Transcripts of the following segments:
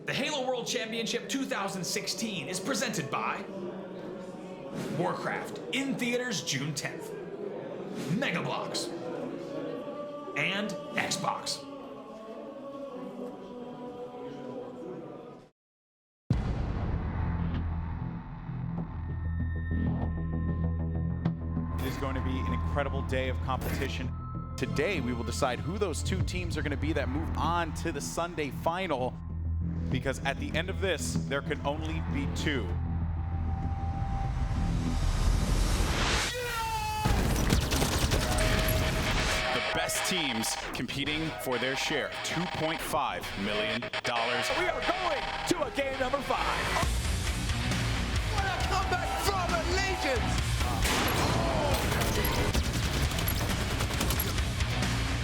The Halo World Championship 2016 is presented by Warcraft, in theaters June 10th, Mega Bloks, and Xbox. It is going to be an incredible day of competition. Today, we will decide who those two teams are going to be that move on to the Sunday final, because at the end of this, there can only be two. The best teams competing for their share, $2.5 million. We are going to a game number 5. What a comeback from Allegiance!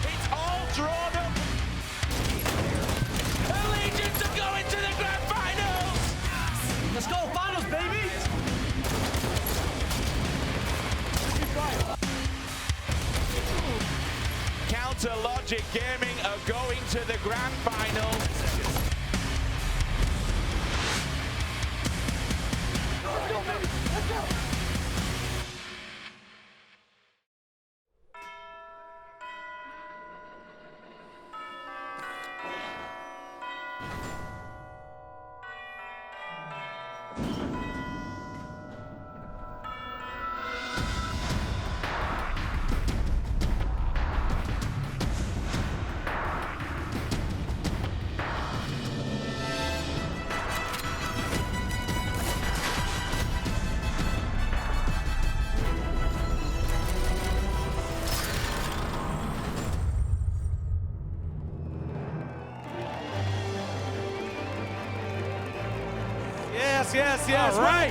It's all drawn up. Allegiance are going to the grand finals! Let's go, finals, baby! Counter Logic Gaming are going to the grand finals. Let's go, baby. Let's go. Yes. All right.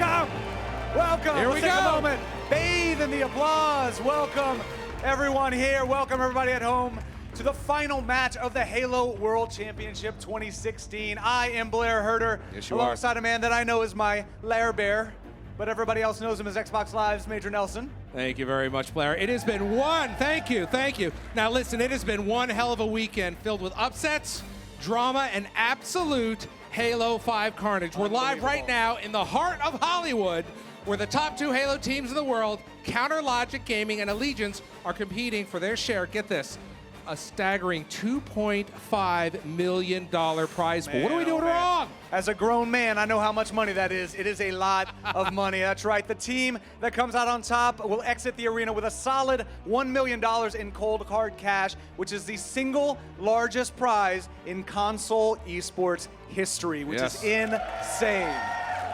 Welcome. Here we Let's take go. a moment. Bathe in the applause. Welcome everyone here. Welcome everybody at home to the final match of the Halo World Championship 2016. I am Blair Herder, Yes, you alongside a man that I know is my lair bear, but everybody else knows him as Xbox Live's Major Nelson. Thank you very much, Blair. It has been thank you. Now listen, it has been one hell of a weekend filled with upsets, drama, and absolute Halo 5 carnage. We're live right now in the heart of Hollywood, where the top two Halo teams in the world, Counter Logic Gaming and Allegiance, are competing for their share, get this, a staggering $2.5 million prize pool. What are we doing wrong? As a grown man, I know how much money that is. It is a lot of money. That's right. The team that comes out on top will exit the arena with a solid $1 million in cold hard cash, which is the single largest prize in console esports history, which is insane.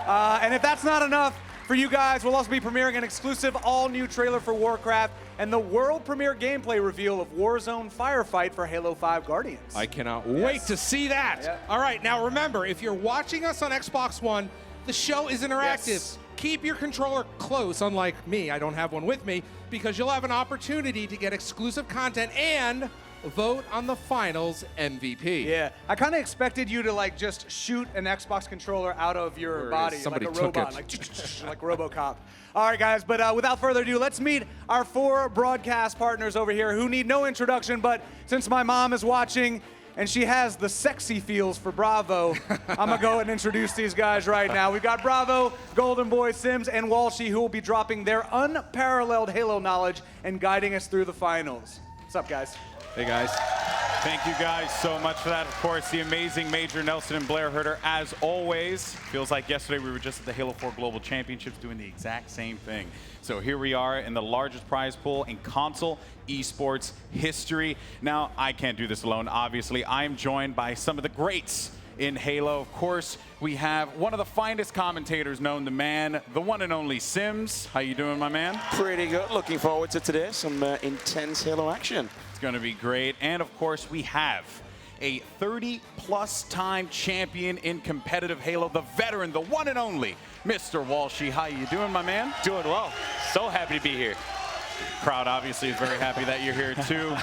And if that's not enough for you guys, we'll also be premiering an exclusive all-new trailer for Warcraft and the world premiere gameplay reveal of Warzone Firefight for Halo 5 Guardians. I cannot wait to see that. Yeah. All right, now remember, if you're watching us on Xbox One, the show is interactive. Yes. Keep your controller close, unlike me, I don't have one with me, because you'll have an opportunity to get exclusive content and vote on the finals MVP. Yeah, I kind of expected you to like just shoot an Xbox controller out of your body Somebody like a took robot, it. like RoboCop. All right, guys, but without further ado, let's meet our 4 broadcast partners over here who need no introduction, but since my mom is watching and she has the sexy feels for Bravo, I'm gonna go and introduce these guys right now. We've got Bravo, Golden Boy, Sims, and Walshy, who will be dropping their unparalleled Halo knowledge and guiding us through the finals. What's up, guys? Hey guys. Thank you guys so much for that. Of course, the amazing Major Nelson and Blair Herder, as always. Feels like yesterday we were just at the Halo 4 Global Championships doing the exact same thing. So here we are in the largest prize pool in console esports history. Now, I can't do this alone, obviously. I'm joined by some of the greats in Halo. Of course, we have one of the finest commentators known to man, the one and only Sims. How you doing, my man? Pretty good. Looking forward to today. Some intense Halo action. Going to be great. And of course, we have a 30-plus time champion in competitive Halo, the veteran, the one and only, Mr. Walshy. How you doing, my man? Doing well. So happy to be here. Crowd obviously is very happy that you're here too.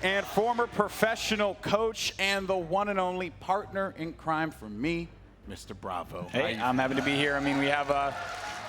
and former professional coach and the one and only partner in crime for me, Mr. Bravo. Hey, I'm happy to be here. I mean, we have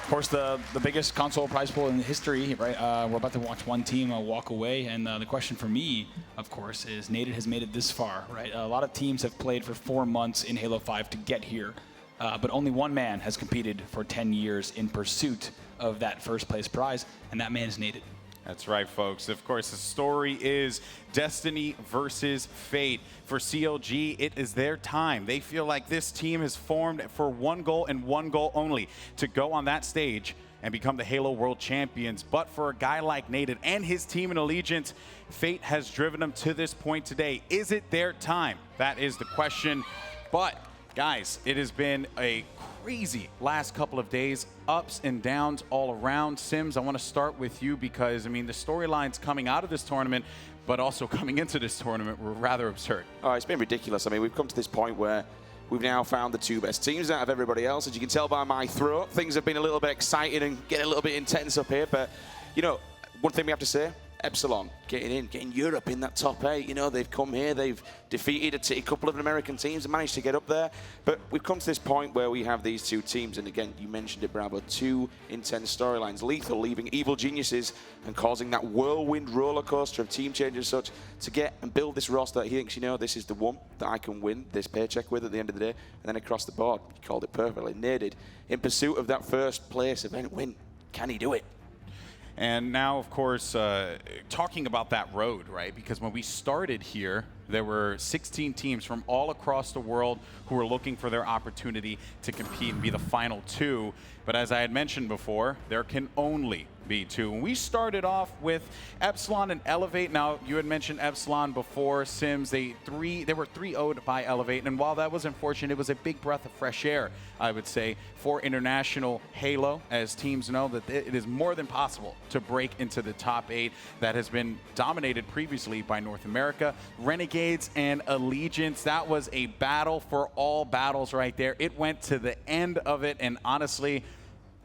Of course, the biggest console prize pool in history, right? We're about to watch one team walk away, and the question for me, of course, is Nated has made it this far, right? A lot of teams have played for 4 months in Halo 5 to get here, but only one man has competed for 10 years in pursuit of that first place prize, and that man is Nated. That's right, folks. Of course, the story is Destiny versus Fate. For CLG, it is their time. They feel like this team is formed for one goal and one goal only, to go on that stage and become the Halo World Champions. But for a guy like Nated and his team in Allegiance, Fate has driven them to this point today. Is it their time? That is the question. But, guys, it has been a crazy last couple of days, ups and downs all around. Sims, I want to start with you because, I mean, the storylines coming out of this tournament, but also coming into this tournament, were rather absurd. Oh, it's been ridiculous. I mean, we've come to this point where we've now found the 2 best teams out of everybody else. As you can tell by my throat, things have been a little bit exciting and getting a little bit intense up here. But, you know, one thing we have to say, Epsilon getting Europe in that top 8. You know, they've come here, they've defeated a couple of American teams and managed to get up there. But we've come to this point where we have these 2 teams, and again, you mentioned it, Bravo, 2 intense storylines. Lethal leaving Evil Geniuses and causing that whirlwind roller coaster of team changes and such to get and build this roster that he thinks, you know, this is the one that I can win this paycheck with at the end of the day. And then across the board, he called it perfectly, Nated, in pursuit of that first place event win. Can he do it? And now, of course, talking about that road, right? Because when we started here, there were 16 teams from all across the world who were looking for their opportunity to compete and be the final 2. But as I had mentioned before, there can only be 2. And we started off with Epsilon and Elevate. Now, you had mentioned Epsilon before, Sims. They were 3-0'd by Elevate. And while that was unfortunate, it was a big breath of fresh air, I would say, for international Halo, as teams know that it is more than possible to break into the top 8 that has been dominated previously by North America, Renegades, and Allegiance. That was a battle for all battles right there. It went to the end of it, and honestly,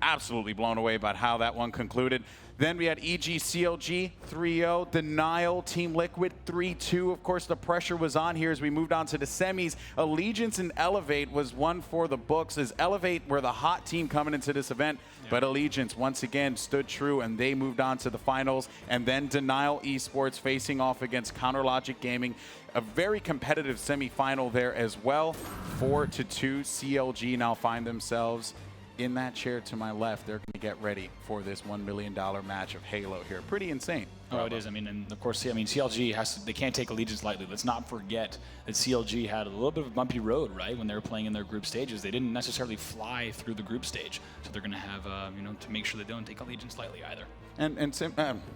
absolutely blown away about how that one concluded. Then we had EG CLG 3-0, Denial, Team Liquid 3-2. Of course, the pressure was on here as we moved on to the semis. Allegiance and Elevate was one for the books, as Elevate were the hot team coming into this event, but Allegiance once again stood true and they moved on to the finals. And then Denial Esports facing off against CounterLogic Gaming. A very competitive semifinal there as well. 4-2, CLG now find themselves in that chair to my left. They're going to get ready for this $1 million match of Halo here. Pretty insane. Oh, it is. I mean, and of course, I mean, CLG they can't take Allegiance lightly. Let's not forget that CLG had a little bit of a bumpy road, right? When they were playing in their group stages, they didn't necessarily fly through the group stage. So they're going to have, you know, to make sure they don't take Allegiance lightly either. And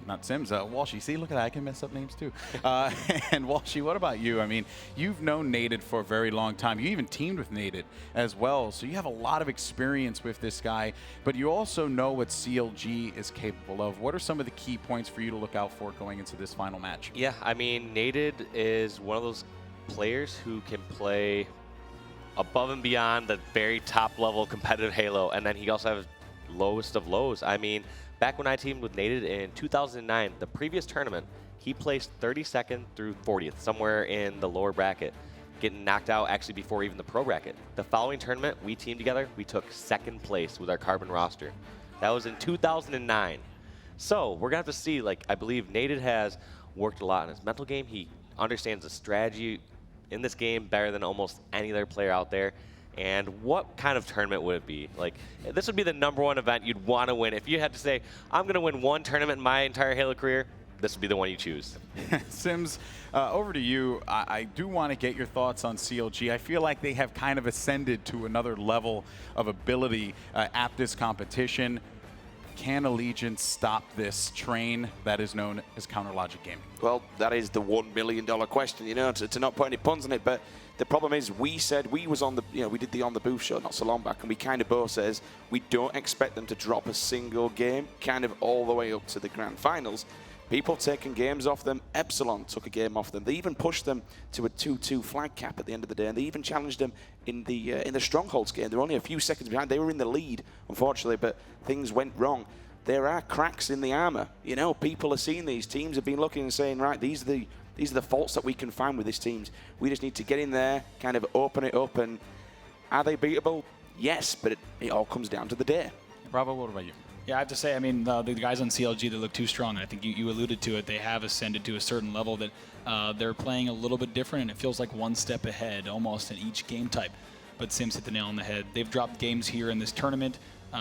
not Sims, Walshy. See, look at that. I can mess up names too. And Walshy, what about you? I mean, you've known Nated for a very long time. You even teamed with Nated as well. So you have a lot of experience with this guy, but you also know what CLG is capable of. What are some of the key points for you to look out for going into this final match? Yeah, I mean, Nated is one of those players who can play above and beyond the very top level competitive Halo, and then he also has lowest of lows. I mean, back when I teamed with Nated in 2009, the previous tournament, he placed 32nd through 40th, somewhere in the lower bracket, getting knocked out actually before even the pro bracket. The following tournament, we teamed together, we took 2nd place with our Carbon roster. That was in 2009. So we're going to have to see, like, I believe Nated has worked a lot on his mental game. He understands the strategy in this game better than almost any other player out there. And what kind of tournament would it be? Like, this would be the #1 event you'd want to win. If you had to say, I'm going to win one tournament in my entire Halo career, this would be the one you choose. Sims, over to you. I do want to get your thoughts on CLG. I feel like they have kind of ascended to another level of ability at this competition. Can Allegiance stop this train that is known as CounterLogic Gaming? Well, that is the $1 million question, you know, to not put any puns on it. But the problem is, we said we was on the, you know, we did the On the Booth show not so long back, and we kind of both says we don't expect them to drop a single game, kind of all the way up to the grand finals. People taking games off them. Epsilon took a game off them. They even pushed them to a 2-2 flag cap at the end of the day, and they even challenged them in the Strongholds game. They were only a few seconds behind. They were in the lead, unfortunately, but things went wrong. There are cracks in the armor. You know, people are seeing these teams have been looking and saying, right, these are the faults that we can find with these teams. We just need to get in there, kind of open it up, and are they beatable? Yes, but it all comes down to the day. Bravo, what about you? Yeah, I have to say, I mean, the guys on CLG, they look too strong. And I think you alluded to it. They have ascended to a certain level that they're playing a little bit different, and it feels like one step ahead almost in each game type. But Sims hit the nail on the head. They've dropped games here in this tournament.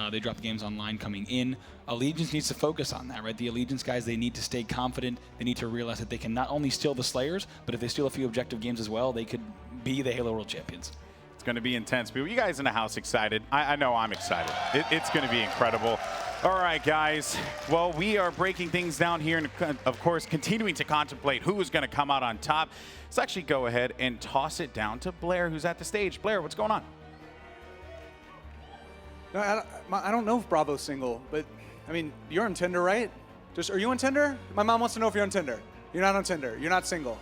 They dropped games online coming in. Allegiance needs to focus on that, right? The Allegiance guys, they need to stay confident. They need to realize that they can not only steal the Slayers, but if they steal a few objective games as well, they could be the Halo World Champions. It's going to be intense. But you guys in the house excited? I know I'm excited. It's going to be incredible. All right, guys. Well, we are breaking things down here and, of course, continuing to contemplate who is going to come out on top. Let's actually go ahead and toss it down to Blair, who's at the stage. Blair, what's going on? No, I don't know if Bravo's single, but I mean, you're on Tinder, right? Are you on Tinder? My mom wants to know if you're on Tinder. You're not on Tinder. You're not single.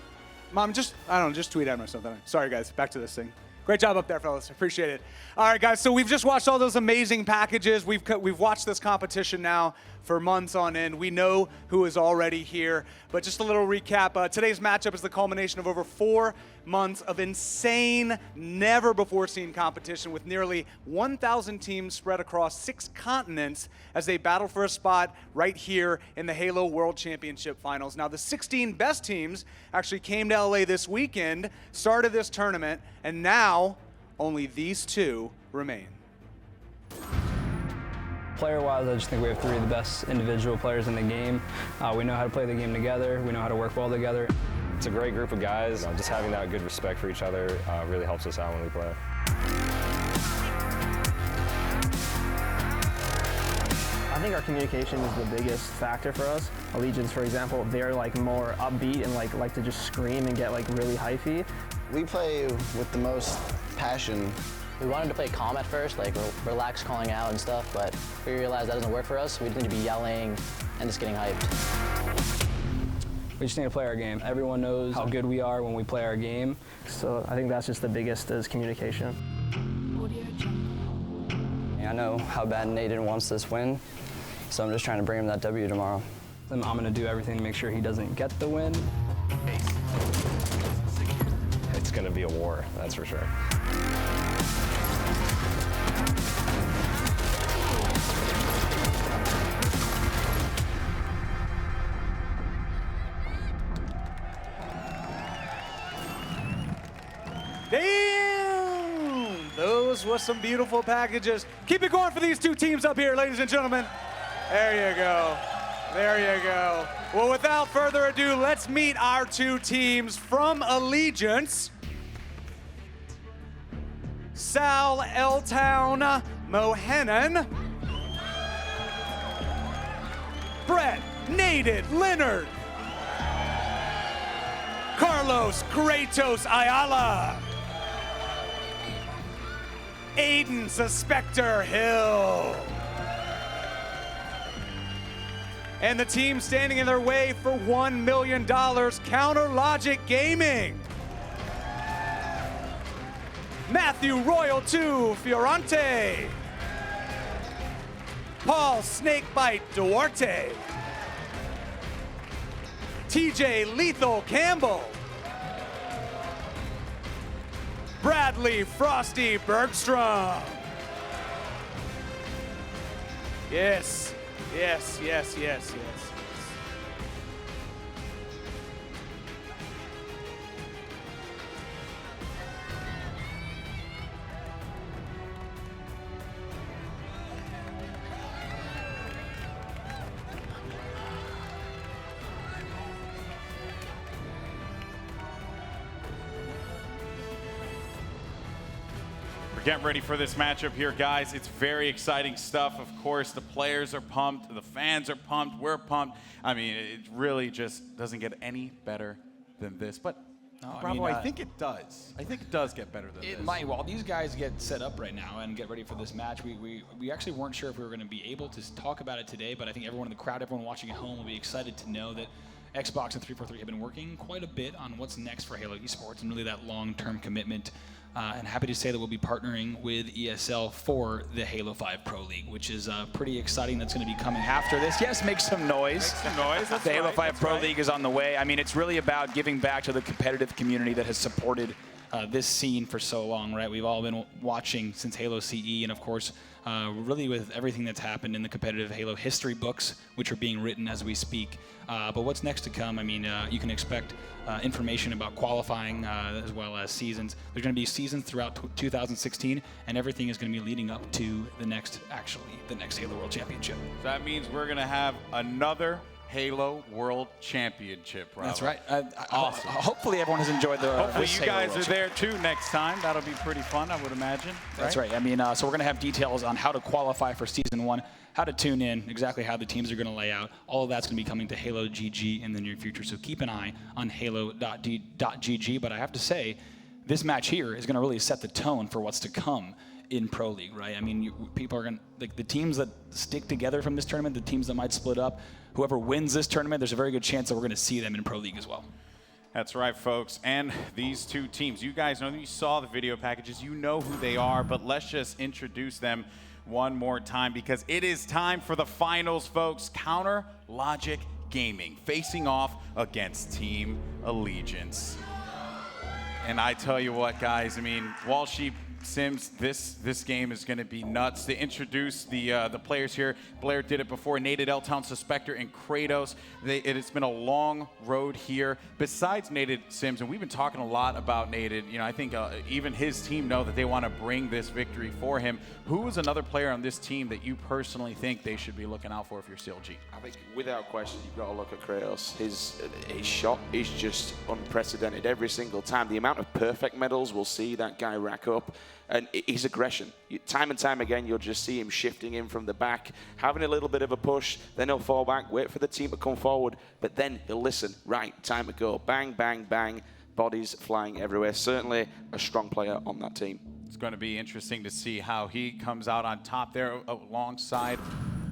Mom, I don't know, just tweet at me or something. Sorry, guys. Back to this thing. Great job up there, fellas. Appreciate it. All right, guys. So we've just watched all those amazing packages. We've watched this competition now for months on end. We know who is already here. But just a little recap. Today's matchup is the culmination of over 4 months of insane, never-before-seen competition with nearly 1,000 teams spread across 6 continents as they battle for a spot right here in the Halo World Championship Finals. Now, the 16 best teams actually came to LA this weekend, started this tournament, and now only these 2 remain. Player-wise, I just think we have 3 of the best individual players in the game. We know how to play the game together. We know how to work well together. It's a great group of guys. Just having that good respect for each other really helps us out when we play. I think our communication is the biggest factor for us. Allegiance, for example, they're like more upbeat and like to just scream and get like really hypey. We play with the most passion. We wanted to play calm at first, like relax calling out and stuff, but we realized that doesn't work for us. We need to be yelling and just getting hyped. We just need to play our game. Everyone knows how good we are when we play our game. So I think that's just the biggest is communication. I know how bad Nathan wants this win, so I'm just trying to bring him that W tomorrow. I'm going to do everything to make sure he doesn't get the win. It's going to be a war, that's for sure. Damn! Those were some beautiful packages. Keep it going for these 2 teams up here, ladies and gentlemen. There you go. There you go. Well, without further ado, let's meet our 2 teams from Allegiance. Sal L-Town Mohenan. Brett Naded Leonard. Carlos Kratos Ayala. Aiden Suspector Hill. And the team standing in their way for $1 million, Counter Logic Gaming. Matthew Royal 2 Fiorante. Paul Snakebite Duarte. TJ Lethal Campbell. Bradley Frosty Bergstrom. Yes, yes, yes, yes, yes. We're getting ready for this matchup here, guys. It's very exciting stuff. Of course, the players are pumped, the fans are pumped, we're pumped. I mean, it really just doesn't get any better than this. But Bravo, I think it does. I think it does get better than this. It might. While these guys get set up right now and get ready for this match, we actually weren't sure if we were going to be able to talk about it today, but I think everyone in the crowd, everyone watching at home will be excited to know that Xbox and 343 have been working quite a bit on what's next for Halo Esports and really that long-term commitment. And happy to say that we'll be partnering with ESL for the Halo 5 Pro League, which is pretty exciting. That's going to be coming after this. Yes, make some noise. Make some noise. That's the Halo right, 5 Pro League is on the way. I mean, it's really about giving back to the competitive community that has supported this scene for so long, right? We've all been watching since Halo CE, and of course, really with everything that's happened in the competitive Halo history books, which are being written as we speak. But what's next to come? I mean, you can expect information about qualifying as well as seasons. There's going to be seasons throughout 2016, and everything is going to be leading up to the next Halo World Championship. So that means we're going to have another Halo World Championship, Bravo. That's right. Awesome. Hopefully everyone has enjoyed the Hopefully this you Halo guys World are there too next time. That'll be pretty fun, I would imagine. That's right. I mean, so we're going to have details on how to qualify for Season 1, how to tune in, exactly how the teams are going to lay out. All of that's going to be coming to Halo GG in the near future, so keep an eye on halo.gg. But I have to say, this match here is going to really set the tone for what's to come in Pro League, right? I mean, people are going to, like, the teams that stick together from this tournament, the teams that might split up, whoever wins this tournament, there's a very good chance that we're going to see them in Pro League as well. That's right, folks. And these two teams, you guys know, you saw the video packages, you know who they are, but let's just introduce them one more time because it is time for the finals, folks. Counter Logic Gaming facing off against Team Allegiance. And I tell you what, guys, I mean, Walshy, Sims, this game is going to be nuts. To introduce the players here, Blair did it before. Nated, L-Town, Suspector, and Kratos. It's been a long road here. Besides Nated, Sims, and we've been talking a lot about Nated. You know, I think even his team know that they want to bring this victory for him. Who is another player on this team that you personally think they should be looking out for if you're CLG? I think without question, you've got to look at Kratos. His shot is just unprecedented every single time. The amount of perfect medals we'll see that guy rack up, and his aggression. Time and time again, you'll just see him shifting in from the back, having a little bit of a push, then he'll fall back, wait for the team to come forward, but then he'll listen. Right, time to go. Bang, bang, bang. Bodies flying everywhere. Certainly a strong player on that team. It's going to be interesting to see how he comes out on top there alongside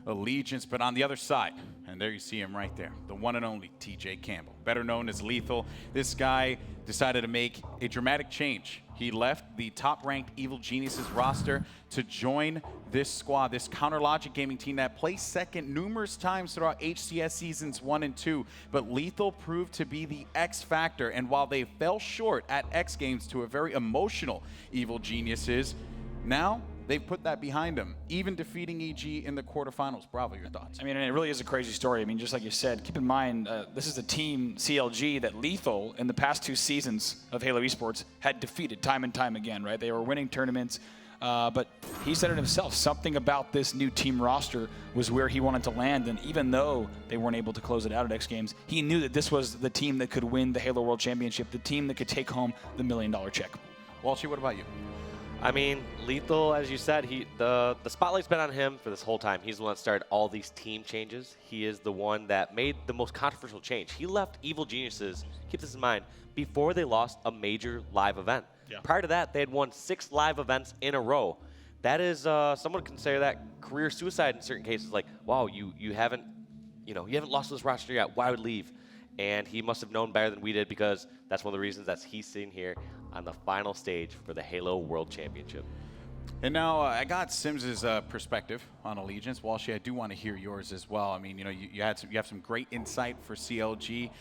Allegiance, but on the other side, and there you see him right there, the one and only TJ Campbell, better known as Lethal. This guy decided to make a dramatic change. He left the top-ranked Evil Geniuses roster to join this squad, this Counter Logic Gaming team that placed second numerous times throughout HCS Seasons 1 and 2. But Lethal proved to be the X factor, and while they fell short at X Games to a very emotional Evil Geniuses, now they've put that behind them, even defeating EG in the quarterfinals. Bravo, your thoughts? I mean, it really is a crazy story. I mean, just like you said, keep in mind, this is a team, CLG, that Lethal, in the past 2 seasons of Halo Esports, had defeated time and time again, right? They were winning tournaments, but he said it himself. Something about this new team roster was where he wanted to land, and even though they weren't able to close it out at X Games, he knew that this was the team that could win the Halo World Championship, the team that could take home the $1 million check. Walshy, what about you? I mean, Lethal, as you said, the spotlight's been on him for this whole time. He's the one that started all these team changes. He is the one that made the most controversial change. He left Evil Geniuses, keep this in mind, before they lost a major live event. Yeah. Prior to that, they had won 6 live events in a row. That is, someone would consider that career suicide in certain cases. Like, wow, you haven't lost this roster yet. Why would leave? And he must have known better than we did, because that's one of the reasons that he's sitting here on the final stage for the Halo World Championship. And now I got Sims's perspective on Allegiance. Walshy, I do want to hear yours as well. I mean, you know, you have some great insight for CLG.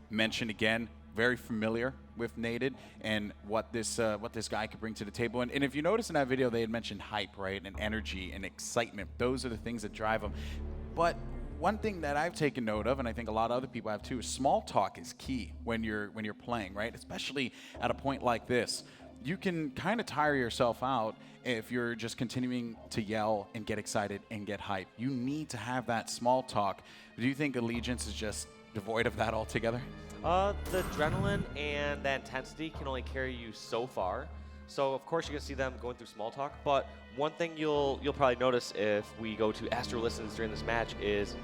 Mentioned again, very familiar with Nated and what this guy could bring to the table. And if you notice in that video, they had mentioned hype, right, and energy and excitement. Those are the things that drive them. But one thing that I've taken note of, and I think a lot of other people have too, is small talk is key when you're playing, right? Especially at a point like this. You can kind of tire yourself out if you're just continuing to yell and get excited and get hype. You need to have that small talk. Do you think Allegiance is just devoid of that altogether? The adrenaline and the intensity can only carry you so far. So of course you're gonna see them going through small talk, but one thing you'll probably notice if we go to Astro Listens during this match is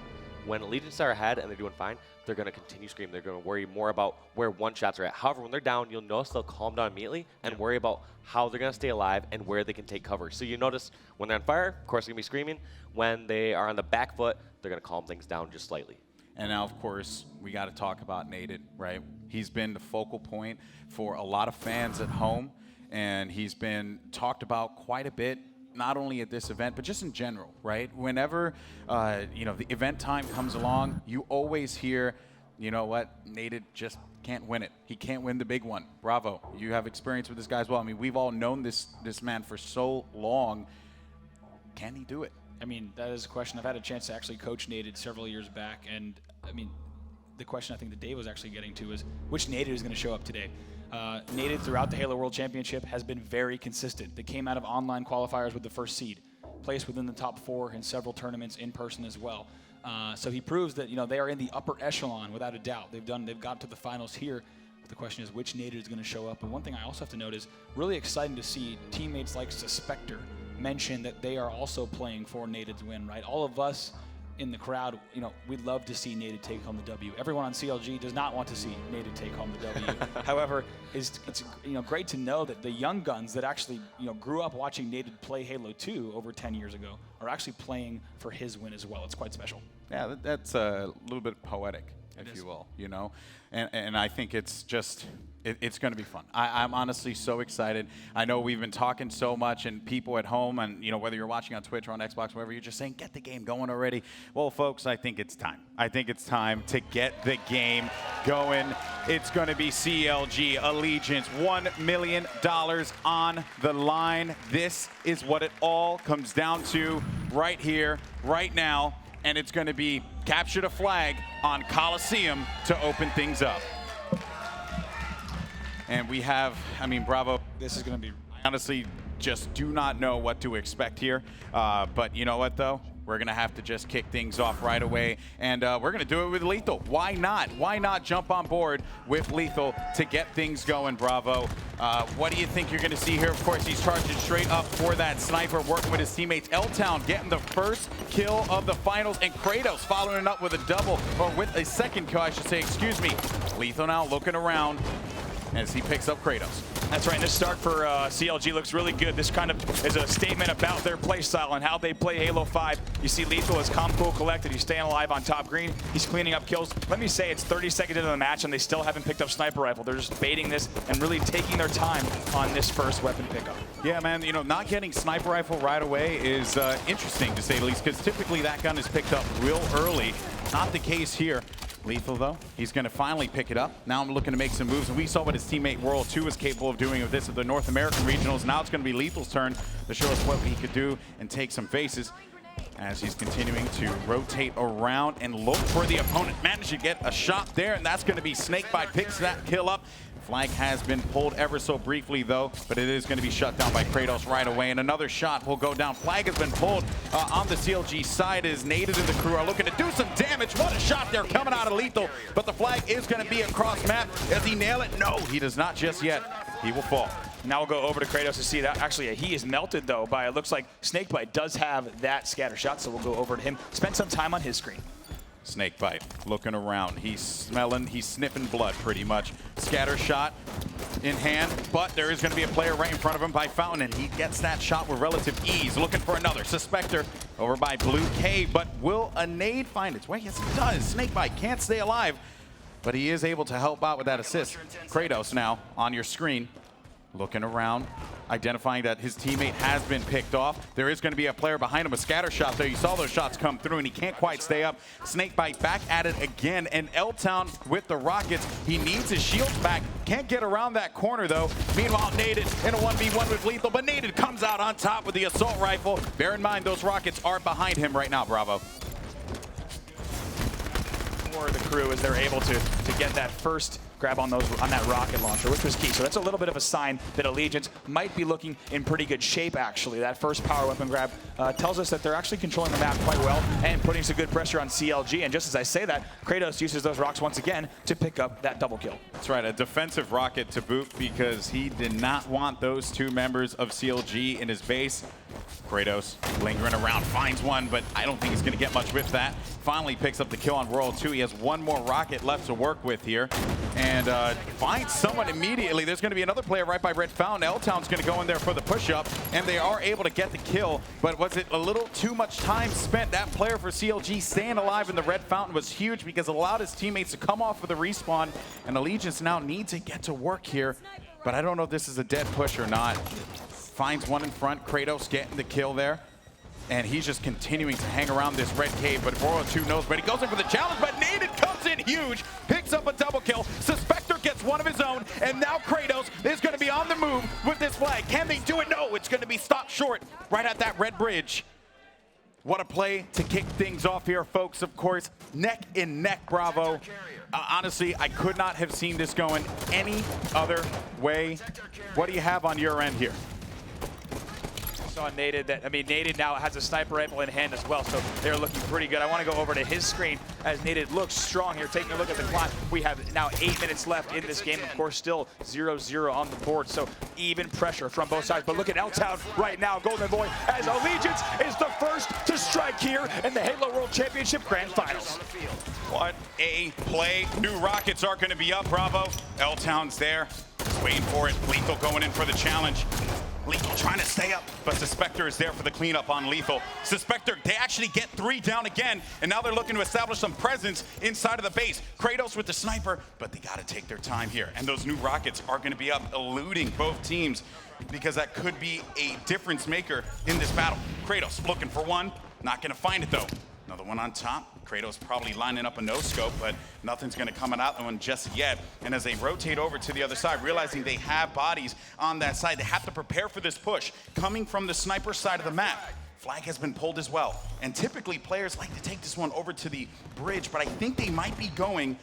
when Allegiance are ahead and they're doing fine, they're gonna continue screaming. They're gonna worry more about where one-shots are at. However, when they're down, you'll notice they'll calm down immediately and worry about how they're gonna stay alive and where they can take cover. So you notice when they're on fire, of course they're gonna be screaming. When they are on the back foot, they're gonna calm things down just slightly. And now, of course, we got to talk about Nated, right? He's been the focal point for a lot of fans at home, and he's been talked about quite a bit, not only at this event, but just in general, right? Whenever, the event time comes along, you always hear you know what? Nated just can't win it. He can't win the big one. Bravo. You have experience with this guy as well. I mean, we've all known this man for so long. Can he do it? I mean, that is a question. I've had a chance to actually coach Nated several years back, and I mean, the question I think that Dave was actually getting to is which Nated is going to show up today. Nated throughout the Halo World Championship has been very consistent. They came out of online qualifiers with the first seed, placed within the top 4 in several tournaments in person as well. So he proves that they are in the upper echelon without a doubt. They've got to the finals here. But the question is which Nated is going to show up. And one thing I also have to note is really exciting to see teammates like Suspector mention that they are also playing for Nated's win. Right, all of us in the crowd, we'd love to see Nated take home the W. Everyone on CLG does not want to see Nated take home the W. However, it's great to know that the young guns that actually grew up watching Nated play Halo 2 over 10 years ago are actually playing for his win as well. It's quite special. Yeah, that's a little bit poetic, if you will, and I think it's just it's going to be fun. I'm honestly so excited. I know we've been talking so much, and people at home, and whether you're watching on Twitch or on Xbox, wherever, you're just saying, get the game going already. Well, folks, I think it's time. I think it's time to get the game going. It's going to be CLG Allegiance, $1 million on the line. This is what it all comes down to right here, right now, and it's going to be capture the flag on COLISEUM to open things up. And we have, Bravo, this is going to be, I honestly just do not know what to expect here. But you know what, though? We're going to have to just kick things off right away. And we're going to do it with Lethal. Why not? Why not jump on board with Lethal to get things going, Bravo? What do you think you're going to see here? Of course, he's charging straight up for that sniper, working with his teammates. L-Town getting the first kill of the finals, and Kratos following it up with a double, or with a second kill, I should say, excuse me. Lethal now looking around as he picks up Kratos. That's right, and this start for CLG looks really good. This kind of is a statement about their play style and how they play Halo 5. You see Lethal is calm, cool, collected. He's staying alive on top green. He's cleaning up kills. Let me say it's 30 seconds into the match and they still haven't picked up sniper rifle. They're just baiting this and really taking their time on this first weapon pickup. Yeah, man, not getting sniper rifle right away is interesting, to say the least, because typically that gun is picked up real early. Not the case here. Lethal, though, he's going to finally pick it up. Now I'm looking to make some moves, and we saw what his teammate World 2 was capable of doing with this at the North American Regionals. Now it's going to be Lethal's turn to show us what he could do and take some faces as he's continuing to rotate around and look for the opponent. Managed to get a shot there, and that's going to be Snakebite. Picks that kill up. Flag has been pulled ever so briefly, though, but it is going to be shut down by Kratos right away, and another shot will go down. Flag has been pulled on the CLG side as Nated and the crew are looking to do some damage. What a shot there coming out of Lethal, but the flag is going to be across map. Does he nail it? No, he does not just yet. He will fall. Now we'll go over to Kratos to see that. Actually, he is melted, though, by it looks like Snakebite does have that scatter shot, so we'll go over to him. Spend some time on his screen. Snakebite looking around. He's smelling, he's sniffing blood pretty much. Scatter shot in hand, but there is going to be a player right in front of him by Fountain, and he gets that shot with relative ease. Looking for another. Suspector over by Blue Cave, but will a nade find its way? Yes, it does. Snakebite can't stay alive, but he is able to help out with that assist. Kratos now on your screen, looking around, identifying that his teammate has been picked off. There is going to be a player behind him, a scatter shot there. You saw those shots come through, and he can't quite stay up. Snakebite back at it again, and L-Town with the rockets. He needs his shields back. Can't get around that corner, though. Meanwhile, Nated in a 1v1 with Lethal, but Nated comes out on top with the assault rifle. Bear in mind, those rockets are behind him right now, Bravo. For the crew as they're able to get that first grab on that rocket launcher, which was key. So that's a little bit of a sign that Allegiance might be looking in pretty good shape, actually. That first power weapon grab tells us that they're actually controlling the map quite well and putting some good pressure on CLG. And just as I say that, Kratos uses those rocks once again to pick up that double kill. That's right, a defensive rocket to boot, because he did not want those two members of CLG in his base. Kratos lingering around, finds one, but I don't think he's going to get much with that. Finally picks up the kill on World 2. He has one more rocket left to work with here. And finds someone immediately. There's going to be another player right by Red Fountain. L-Town's going to go in there for the push-up, and they are able to get the kill. But was it a little too much time spent? That player for CLG staying alive in the Red Fountain was huge, because it allowed his teammates to come off with a respawn. And Allegiance now need to get to work here. But I don't know if this is a dead push or not. Finds one in front. Kratos getting the kill there. And he's just continuing to hang around this red cave. But World 2 knows, but he goes in for the challenge, but Nated comes in huge, picks up a double kill. Suspector gets one of his own, and now Kratos is going to be on the move with this flag. Can they do it? No, it's going to be stopped short right at that red bridge. What a play to kick things off here, folks. Of course, neck and neck, Bravo. Honestly, I could not have seen this going any other way. What do you have on your end here? Saw Nated Nated now has a sniper rifle in hand as well, so they're looking pretty good. I want to go over to his screen as Nated looks strong here. Taking a look at the clock, we have now 8 minutes left in this game. Of course, still 0-0 on the board, so even pressure from both sides. But look at L-Town right now, Golden Boy, as Allegiance is the first to strike here in the Halo World Championship Grand Finals. What a play. New rockets are going to be up, Bravo. L-Town's there, just waiting for it. Lethal going in for the challenge. Lethal trying to stay up, but Suspector is there for the cleanup on Lethal. Suspector, they actually get 3 down again, and now they're looking to establish some presence inside of the base. Kratos with the sniper, but they got to take their time here. And those new rockets are going to be up, eluding both teams, because that could be a difference maker in this battle. Kratos looking for one, not going to find it though. Another one on top. Kratos probably lining up a no-scope, but nothing's going to come out of that one just yet. And as they rotate over to the other side, realizing they have bodies on that side, they have to prepare for this push. Coming from the sniper side of the map, flag has been pulled as well. And typically, players like to take this one over to the bridge, but I think they might be going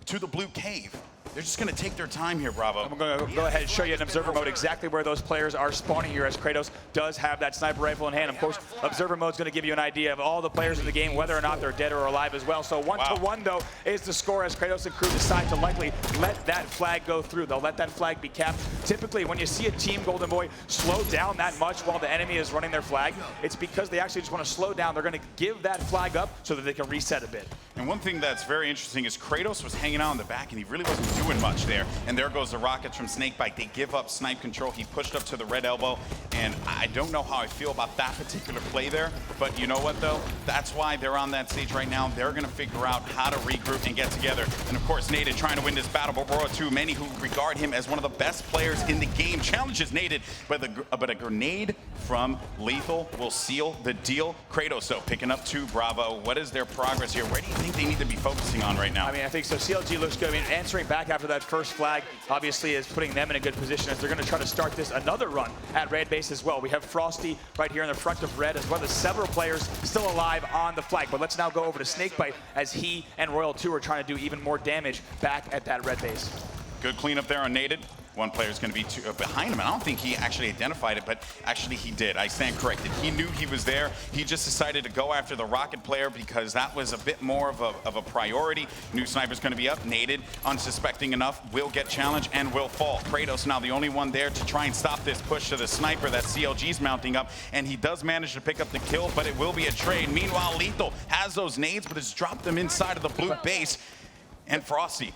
to the blue cave. They're just going to take their time here, Bravo. I'm going to go ahead and show you in observer mode exactly where those players are spawning here, as Kratos does have that sniper rifle in hand. Of course, observer mode is going to give you an idea of all the players in the game, whether or not they're dead or alive as well. So 1-1, though, is the score as Kratos and crew decide to likely let that flag go through. They'll let that flag be capped. Typically, when you see a team, Golden Boy, slow down that much while the enemy is running their flag, it's because they actually just want to slow down. They're going to give that flag up so that they can reset a bit. And one thing that's very interesting is Kratos was hanging out in the back, and he really wasn't doing much there. And there goes the rockets from Snakebite. They give up snipe control. He pushed up to the red elbow, and I don't know how I feel about that particular play there. But you know what, though? That's why they're on that stage right now. They're going to figure out how to regroup and get together. And, of course, Nated trying to win this battle. But World 2, many who regard him as one of the best players in the game, challenges Nated. But a grenade from Lethal will seal the deal. Kratos, though, picking up 2, Bravo. What is their progress here? Where do you think they need to be focusing on right now? I mean, I think so. CLG looks good. I mean, answering back after that first flag, obviously, is putting them in a good position as they're going to try to start this another run at red base as well. We have Frosty right here in the front of red, as well as several players still alive on the flag. But let's now go over to Snakebite as he and Royal 2 are trying to do even more damage back at that red base. Good cleanup there on Nated. One player is going to be behind him, and I don't think he actually identified it, but actually he did. I stand corrected. He knew he was there. He just decided to go after the rocket player because that was a bit more of a priority. New sniper's going to be up. Nated, unsuspecting enough, will get challenged and will fall. Kratos now the only one there to try and stop this push to the sniper that CLG's mounting up, and he does manage to pick up the kill, but it will be a trade. Meanwhile, Lethal has those nades, but has dropped them inside of the blue base, and Frosty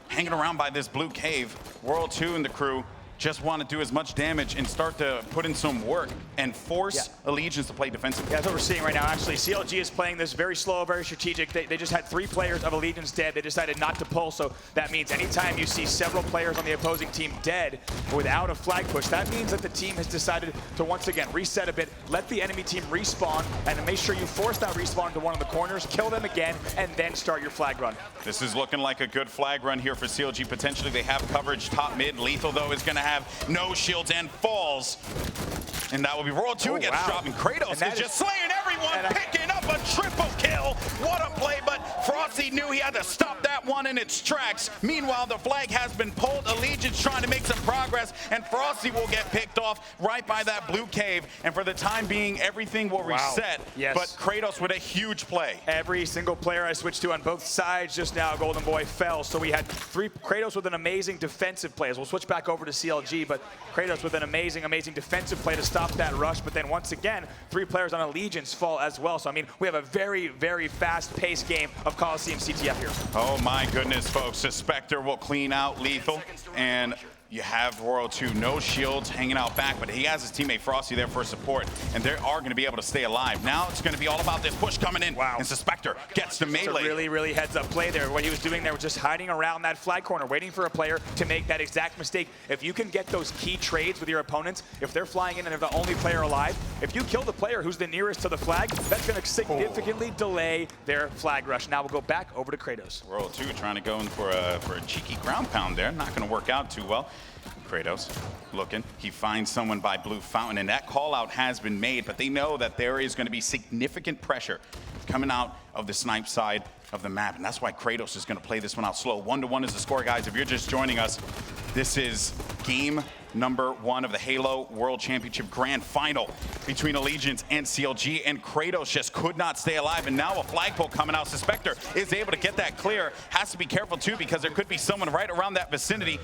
hanging around by this blue cave. World 2 and the crew just want to do as much damage and start to put in some work and force Allegiance to play defensively. Yeah, that's what we're seeing right now. Actually, CLG is playing this very slow, very strategic. They just had 3 players of Allegiance dead. They decided not to pull, so that means anytime you see several players on the opposing team dead without a flag push, that means that the team has decided to once again reset a bit, let the enemy team respawn, and then make sure you force that respawn to one of the corners, kill them again, and then start your flag run. This is looking like a good flag run here for CLG. Potentially they have coverage top mid. Lethal, though, is going to have no shields and falls. And that will be World 2 gets dropped, and Kratos is just slaying everyone, picking up a triple kill. What a play, but Frosty knew he had to stop that one in its tracks. Meanwhile, the flag has been pulled. Allegiance trying to make some progress, and Frosty will get picked off right by that blue cave. And for the time being, everything will reset. Yes. But Kratos with a huge play. Every single player I switched to on both sides just now, Golden Boy fell. So we had 3 Kratos with an amazing defensive play. We'll switch back over to CLG, but Kratos with an amazing defensive play to stop that rush. But then once again, 3 players on Allegiance fall as well. So I mean, we have a very, very fast-paced game of COLISEUM CTF here. Oh my goodness, folks. Suspector will clean out Lethal, and You have Royal 2, no shields, hanging out back, but he has his teammate Frosty there for support, and they are going to be able to stay alive. Now it's going to be all about this push coming in, and Suspector gets the melee. It's a really, really heads-up play there. What he was doing there was just hiding around that flag corner, waiting for a player to make that exact mistake. If you can get those key trades with your opponents, if they're flying in and they're the only player alive, if you kill the player who's the nearest to the flag, that's going to significantly delay their flag rush. Now we'll go back over to Kratos. Royal 2 trying to go in for a cheeky ground pound there. Not going to work out too well. Kratos looking, he finds someone by Blue Fountain, and that call out has been made, but they know that there is going to be significant pressure coming out of the snipe side of the map, and that's why Kratos is going to play this one out slow. 1-1 is the score, guys. If you're just joining us, this is game number 1 of the Halo World Championship Grand Final between Allegiance and CLG, and Kratos just could not stay alive, and now a flagpole coming out. Suspector is able to get that clear. Has to be careful too, because there could be someone right around that vicinity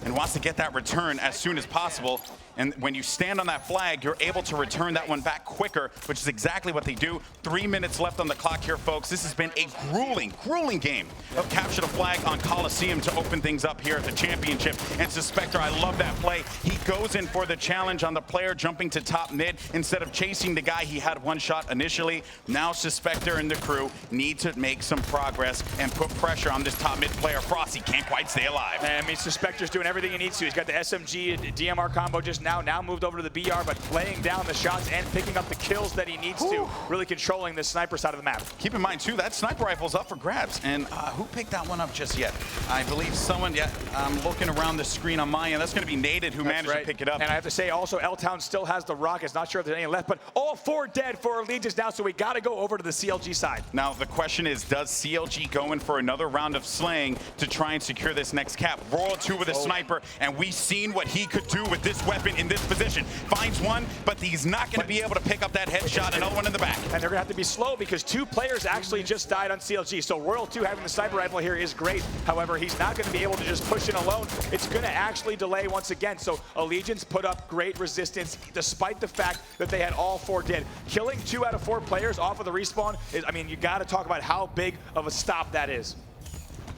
and wants to get that return as soon as possible. And when you stand on that flag, you're able to return that one back quicker, which is exactly what they do. 3 minutes left on the clock here, folks. This has been a grueling game of capture the flag on COLISEUM to open things up here at the championship. And Suspector, I love that play. He goes in for the challenge on the player jumping to top mid instead of chasing the guy he had one shot initially. Now Suspector and the crew need to make some progress and put pressure on this top mid player. Frosty can't quite stay alive. I mean, Suspector's doing everything he needs to. He's got the SMG and DMR combo just now moved over to the BR, but laying down the shots and picking up the kills that he needs to, really controlling the sniper side of the map. Keep in mind too, that sniper rifle's up for grabs, and who picked that one up just yet? I believe someone, I'm looking around the screen on my end. That's going to be Nated who managed to pick it up. And I have to say also, L-Town still has the rockets. Not sure if there's any left, but all 4 dead for Allegiance now, so we got to go over to the CLG side. Now the question is, does CLG go in for another round of slaying to try and secure this next cap? Royal 2 with a sniper, and we've seen what he could do with this weapon in this position. Finds one, but he's not going to be able to pick up that headshot. Another one in the back. And they're going to have to be slow because 2 players actually just died on CLG. So Royal 2 having the sniper rifle here is great. However, he's not going to be able to just push in alone. It's going to actually delay once again. So Allegiance put up great resistance despite the fact that they had all 4 dead. Killing 2 out of 4 players off of the respawn is, I mean, you got to talk about how big of a stop that is.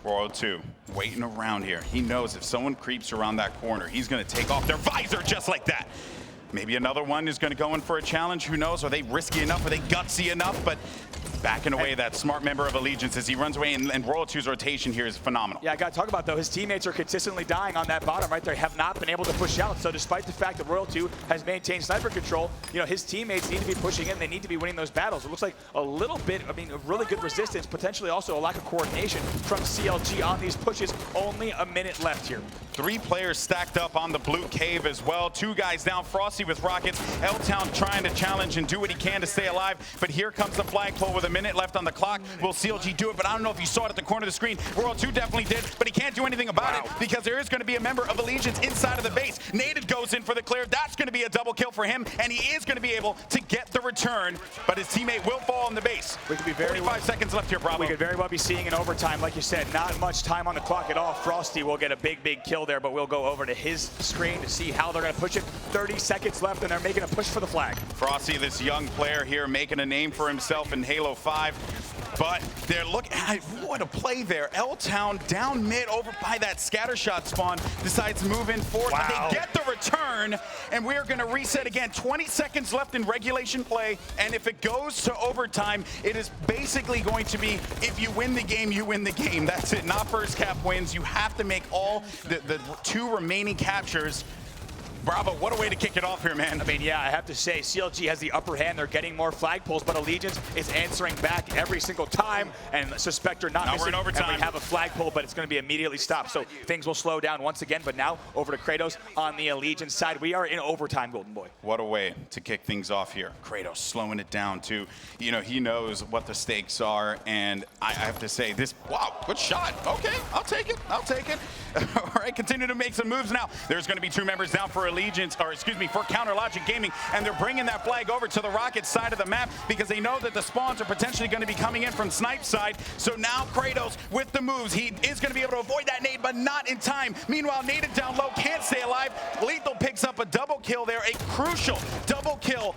Royal 2 waiting around here. He knows if someone creeps around that corner, he's going to take off their visor just like that. Maybe another one is going to go in for a challenge. Who knows? Are they risky enough? Are they gutsy enough? But backing away that smart member of Allegiance as he runs away, and Royal 2's rotation here is phenomenal. Yeah, I got to talk about, though, his teammates are consistently dying on that bottom right there, have not been able to push out. So despite the fact that Royal 2 has maintained sniper control, you know, his teammates need to be pushing in. They need to be winning those battles. It looks like a little bit, I mean, a really good resistance, potentially also a lack of coordination from CLG on these pushes. Only a minute left here. 3 players stacked up on the blue cave as well. 2 guys down. Frosty with rockets. L-Town trying to challenge and do what he can to stay alive. But here comes the flagpole with a minute left on the clock. Will CLG do it? But I don't know if you saw it at the corner of the screen. Royal 2 definitely did, but he can't do anything about it because there is going to be a member of Allegiance inside of the base. Nated goes in for the clear. That's going to be a double kill for him, and he is going to be able to get the return, but his teammate will fall in the base. We could be 45 seconds left here, Bravo. We could very well be seeing an overtime. Like you said, not much time on the clock at all. Frosty will get a big kill there, but we'll go over to his screen to see how they're going to push it. 30 seconds left, and they're making a push for the flag. Frosty, this young player here, making a name for himself in Halo 5. But they're looking at what a play there. L-Town down mid over by that scatter shot spawn, decides to move in forward. Wow. They get the return, and we're going to reset again. 20 seconds left in regulation play, and if it goes to overtime, it is basically going to be, if you win the game, you win the game. That's it. Not first cap wins. You have to make all the 2 remaining captures. Bravo, what a way to kick it off here, man. I mean, yeah, I have to say, CLG has the upper hand. They're getting more flagpoles, but Allegiance is answering back every single time, and Suspector not missing. We're in overtime. And we have a flagpole, but it's going to be immediately stopped. So things will slow down once again, but now over to Kratos on the Allegiance side. We are in overtime, Golden Boy. What a way to kick things off here. Kratos slowing it down, too. You know, he knows what the stakes are, and I have to say, this, wow, good shot. Okay, I'll take it. I'll take it. All right, continue to make some moves now. There's going to be 2 members down for Allegiance, or excuse me, for Counter Logic Gaming, and they're bringing that flag over to the Rockets side of the map because they know that the spawns are potentially going to be coming in from Snipe side. So now Kratos with the moves, he is going to be able to avoid that nade, but not in time. Meanwhile, Nated down low, can't stay alive. Lethal picks up a double kill there, a crucial double kill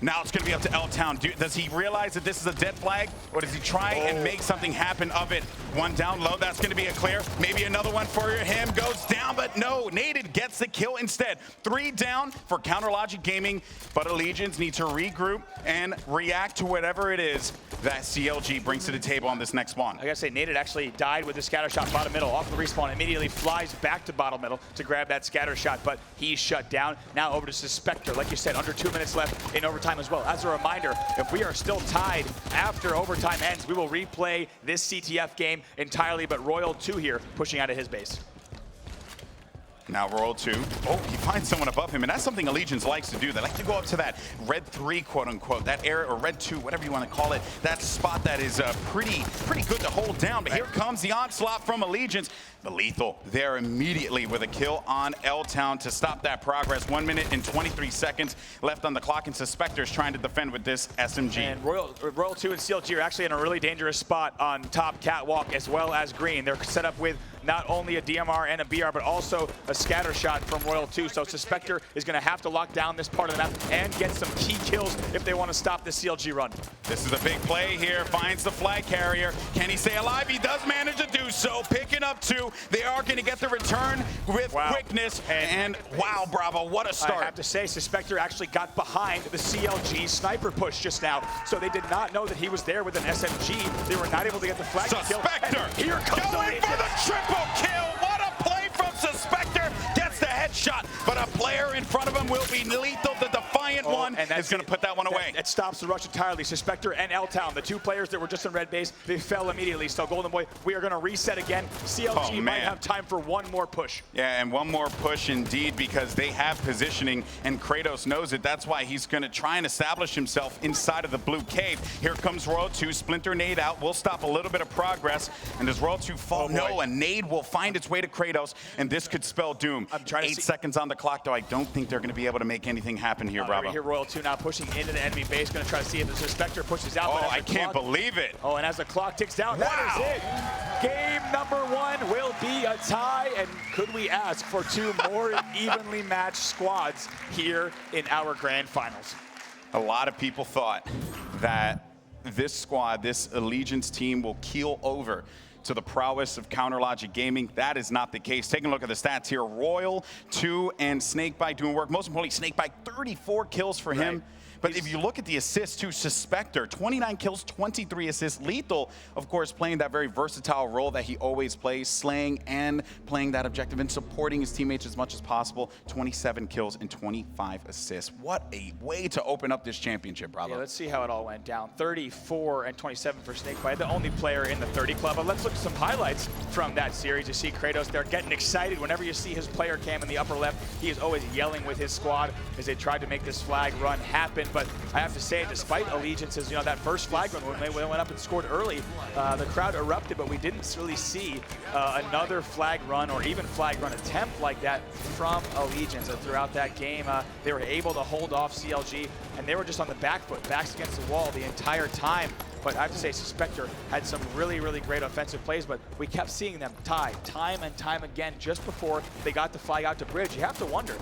Now it's going to be up to L-Town. Does he realize that this is a dead flag, or does he try and make something happen of it? One down low, that's going to be a clear. Maybe another one for him goes down, but no, Nated gets the kill instead. 3 down for Counter Logic Gaming, but Allegiance need to regroup and react to whatever it is that CLG brings to the table on this next spawn. I gotta say, Nated actually died with the scatter shot bottom middle off the respawn, immediately flies back to bottom middle to grab that scatter shot, but he's shut down. Now over to Suspector, like you said, under 2 minutes left in overtime as well. As a reminder, if we are still tied after overtime ends, we will replay this CTF game entirely, but Royal 2 here pushing out of his base. Now Royal 2. Oh, he finds someone above him, and that's something Allegiance likes to do. They like to go up to that red 3, quote unquote, that area, or red 2, whatever you want to call it. That spot that is pretty good to hold down. But here comes the onslaught from Allegiance. The Lethal there immediately with a kill on L-Town to stop that progress. 1 minute and 23 seconds left on the clock, and Suspector's trying to defend with this SMG. And Royal 2 and CLG are actually in a really dangerous spot on top catwalk as well as green. They're set up with not only a DMR and a BR, but also a scatter shot from Royal 2. So Suspector is going to have to lock down this part of the map and get some key kills if they want to stop the CLG run. This is a big play here. Finds the flag carrier. Can he stay alive? He does manage to do so. Picking up 2. They are going to get the return with quickness. And wow, Bravo, what a start. I have to say, Suspector actually got behind the CLG sniper push just now. So they did not know that he was there with an SMG. They were not able to get the flag kill. Suspector Here comes going for the triple kill. What a play from Suspector. Gets the headshot, but a player in front of him will be lethal. The defiant one and is going to put that one away. That stops the rush entirely. Suspector and L-Town, the 2 players that were just in red base, they fell immediately. So Golden Boy, we are going to reset again. CLG might have time for one more push. Yeah, and one more push indeed, because they have positioning, and Kratos knows it. That's why he's going to try and establish himself inside of the blue cave. Here comes Royal 2, Splinter nade out. We'll stop a little bit of progress, and does Royal 2 fall? No, a nade will find its way to Kratos, and this could spell doom. 8 seconds on the clock, though. I don't think they're going to be able to make anything happen here, Bravo. Here Royal 2 now pushing into the enemy base, going to try to see if the Suspector pushes out. Oh, I can't believe it. Oh, and as the clock ticks down, that is it. Game number 1 will be a tie, and could we ask for 2 more evenly matched squads here in our grand finals? A lot of people thought that this squad, this Allegiance team, will keel over to the prowess of Counter Logic Gaming. That is not the case. Taking a look at the stats here, Royal 2 and Snakebite doing work. Most importantly, Snakebite, 34 kills for him. But if you look at the assists to Suspector, 29 kills, 23 assists. Lethal, of course, playing that very versatile role that he always plays, slaying and playing that objective and supporting his teammates as much as possible. 27 kills and 25 assists. What a way to open up this championship, Bravo. Yeah, let's see how it all went down. 34 and 27 for Snakebite, the only player in the 30 club. But let's look at some highlights from that series. You see Kratos there getting excited. Whenever you see his player cam in the upper left, he is always yelling with his squad as they tried to make this flag run happen. But I have to say, despite Allegiance's, that first flag run when they went up and scored early, the crowd erupted, but we didn't really see another flag run or even flag run attempt like that from Allegiance. Throughout that game, they were able to hold off CLG, and they were just on the back foot, backs against the wall the entire time. But I have to say, Suspector had some really, really great offensive plays, but we kept seeing them tie time and time again just before they got the flag out to bridge. You have to wonder,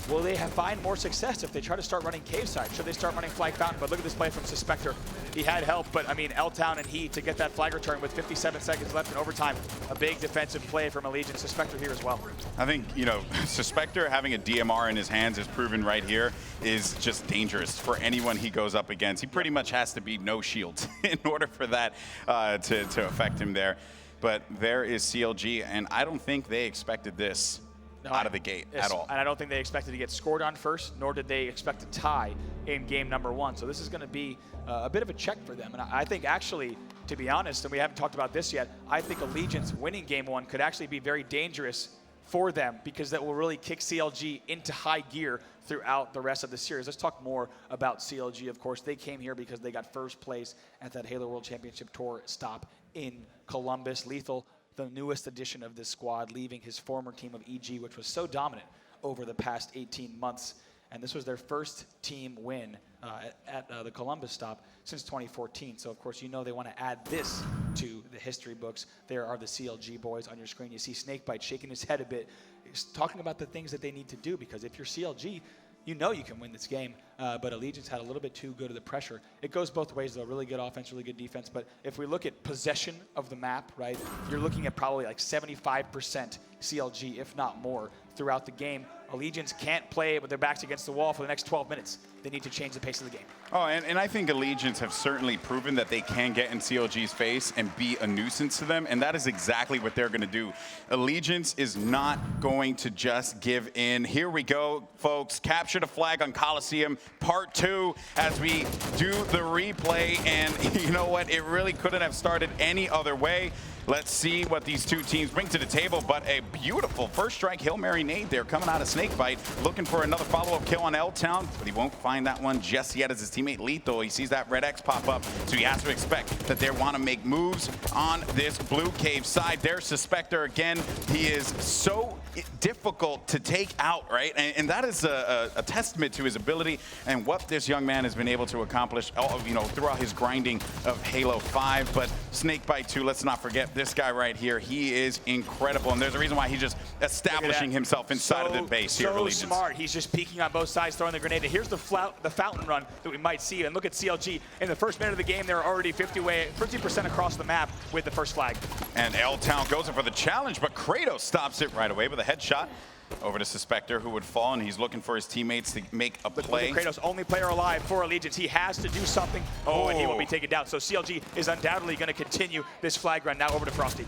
will they find more success if they try to start running cave side? Should they start running flag fountain? But look at this play from Suspector. He had help, but I mean, L-Town and he to get that flag return with 57 seconds left in overtime. A big defensive play from Allegiance. Suspector here as well. I think, Suspector having a DMR in his hands is proven right here is just dangerous for anyone he goes up against. He pretty much has to be no shields in order for that to affect him there. But there is CLG, and I don't think they expected this out of the gate at all. And I don't think they expected to get scored on first, nor did they expect to tie in game number 1. So this is going to be a bit of a check for them. And I think actually, to be honest, and we haven't talked about this yet, I think Allegiance winning game 1 could actually be very dangerous for them, because that will really kick CLG into high gear throughout the rest of the series. Let's talk more about CLG. Of course, they came here because they got first place at that Halo World Championship Tour stop in Columbus. Lethal, the newest addition of this squad, leaving his former team of EG, which was so dominant over the past 18 months. And this was their first team win at the Columbus stop since 2014. So, of course, they want to add this to the history books. There are the CLG boys on your screen. You see Snakebite shaking his head a bit. He's talking about the things that they need to do, because if you're CLG, you know you can win this game. But Allegiance had a little bit too good of the pressure. It goes both ways, though. Really good offense, really good defense. But if we look at possession of the map, right, you're looking at probably like 75% CLG, if not more, throughout the game. Allegiance can't play with their backs against the wall for the next 12 minutes. They need to change the pace of the game. Oh, and I think Allegiance have certainly proven that they can get in CLG's face and be a nuisance to them, and that is exactly what they're going to do. Allegiance is not going to just give in. Here we go, folks. Capture the flag on COLISEUM, part 2, as we do the replay, and you know what? It really couldn't have started any other way. Let's see what these two teams bring to the table, but a beautiful first strike Hail Mary nade there coming out of Snakebite, looking for another follow-up kill on L-Town, but he won't find that one just yet as his teammate Lethal. He sees that red X pop up, so he has to expect that they want to make moves on this blue cave side. There's Suspector again. He is so difficult to take out, right? And that is a testament to his ability and what this young man has been able to accomplish, you know, throughout his grinding of Halo 5. But Snakebite 2, let's not forget this guy right here. He is incredible, and there's a reason why he's just establishing himself inside of the base here. So smart. He's just peeking on both sides, throwing the grenade. And here's the fountain run that we might see. And look at CLG. In the first minute of the game, they're already 50% across the map with the first flag. And L-Town goes in for the challenge, but Kratos stops it right away with a headshot over to Suspector, who would fall, and he's looking for his teammates to make a play. Look at Kratos, only player alive for Allegiance. He has to do something. And he will be taken down. So CLG is undoubtedly going to continue this flag run. Now over to Frosty.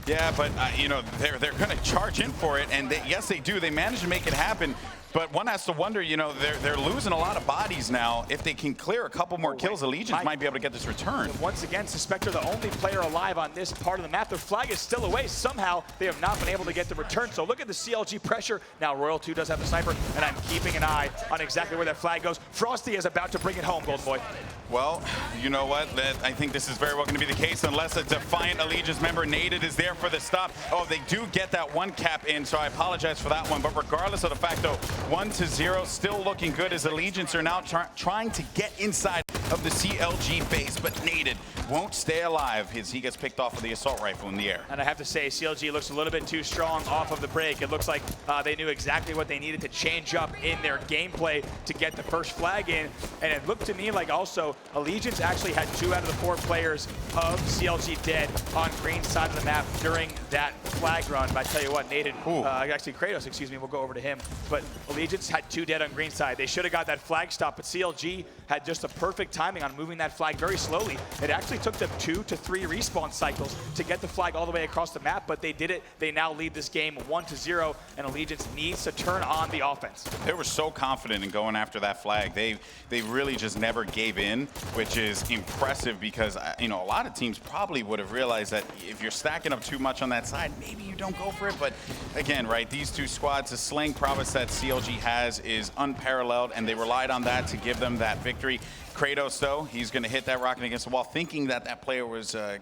Yeah, but you know, they're going to charge in for it, and yes, they do. They manage to make it happen. But one has to wonder, you know, they're losing a lot of bodies now. If they can clear a couple more kills, Allegiance might be able to get this return. Once again, Suspector, the only player alive on this part of the map. Their flag is still away. Somehow, they have not been able to get the return. So look at the CLG pressure. Now, Royal 2 does have the sniper, and I'm keeping an eye on exactly where that flag goes. Frosty is about to bring it home, Golden Boy. Well, you know what? I think this is very well going to be the case unless a defiant Allegiance member, Naded, is there for the stop. Oh, they do get that one cap in, so I apologize for that one. But regardless of the fact, though, 1-0, still looking good as Allegiance are now trying to get inside of the CLG base, but Naded won't stay alive as he gets picked off with the assault rifle in the air. And I have to say, CLG looks a little bit too strong off of the break. It looks like they knew exactly what they needed to change up in their gameplay to get the first flag in. And it looked to me like also Allegiance actually had 2 out of the 4 players of CLG dead on green side of the map during that flag run. But I tell you what, Naded, actually Kratos, excuse me, we'll go over to him. But Allegiance had 2 dead on green side. They should have got that flag stop, but CLG had just a perfect timing on moving that flag very slowly. It actually took them 2 to 3 respawn cycles to get the flag all the way across the map, but they did it. They now lead this game 1-0, and Allegiance needs to turn on the offense. They were so confident in going after that flag. They really just never gave in, which is impressive because, you know, a lot of teams probably would have realized that if you're stacking up too much on that side, maybe you don't go for it. But again, right, these 2 squads, the slaying prowess that CLG has is unparalleled, and they relied on that to give them that victory. Kratos, though, he's going to hit that rocket against the wall, thinking that that player was, or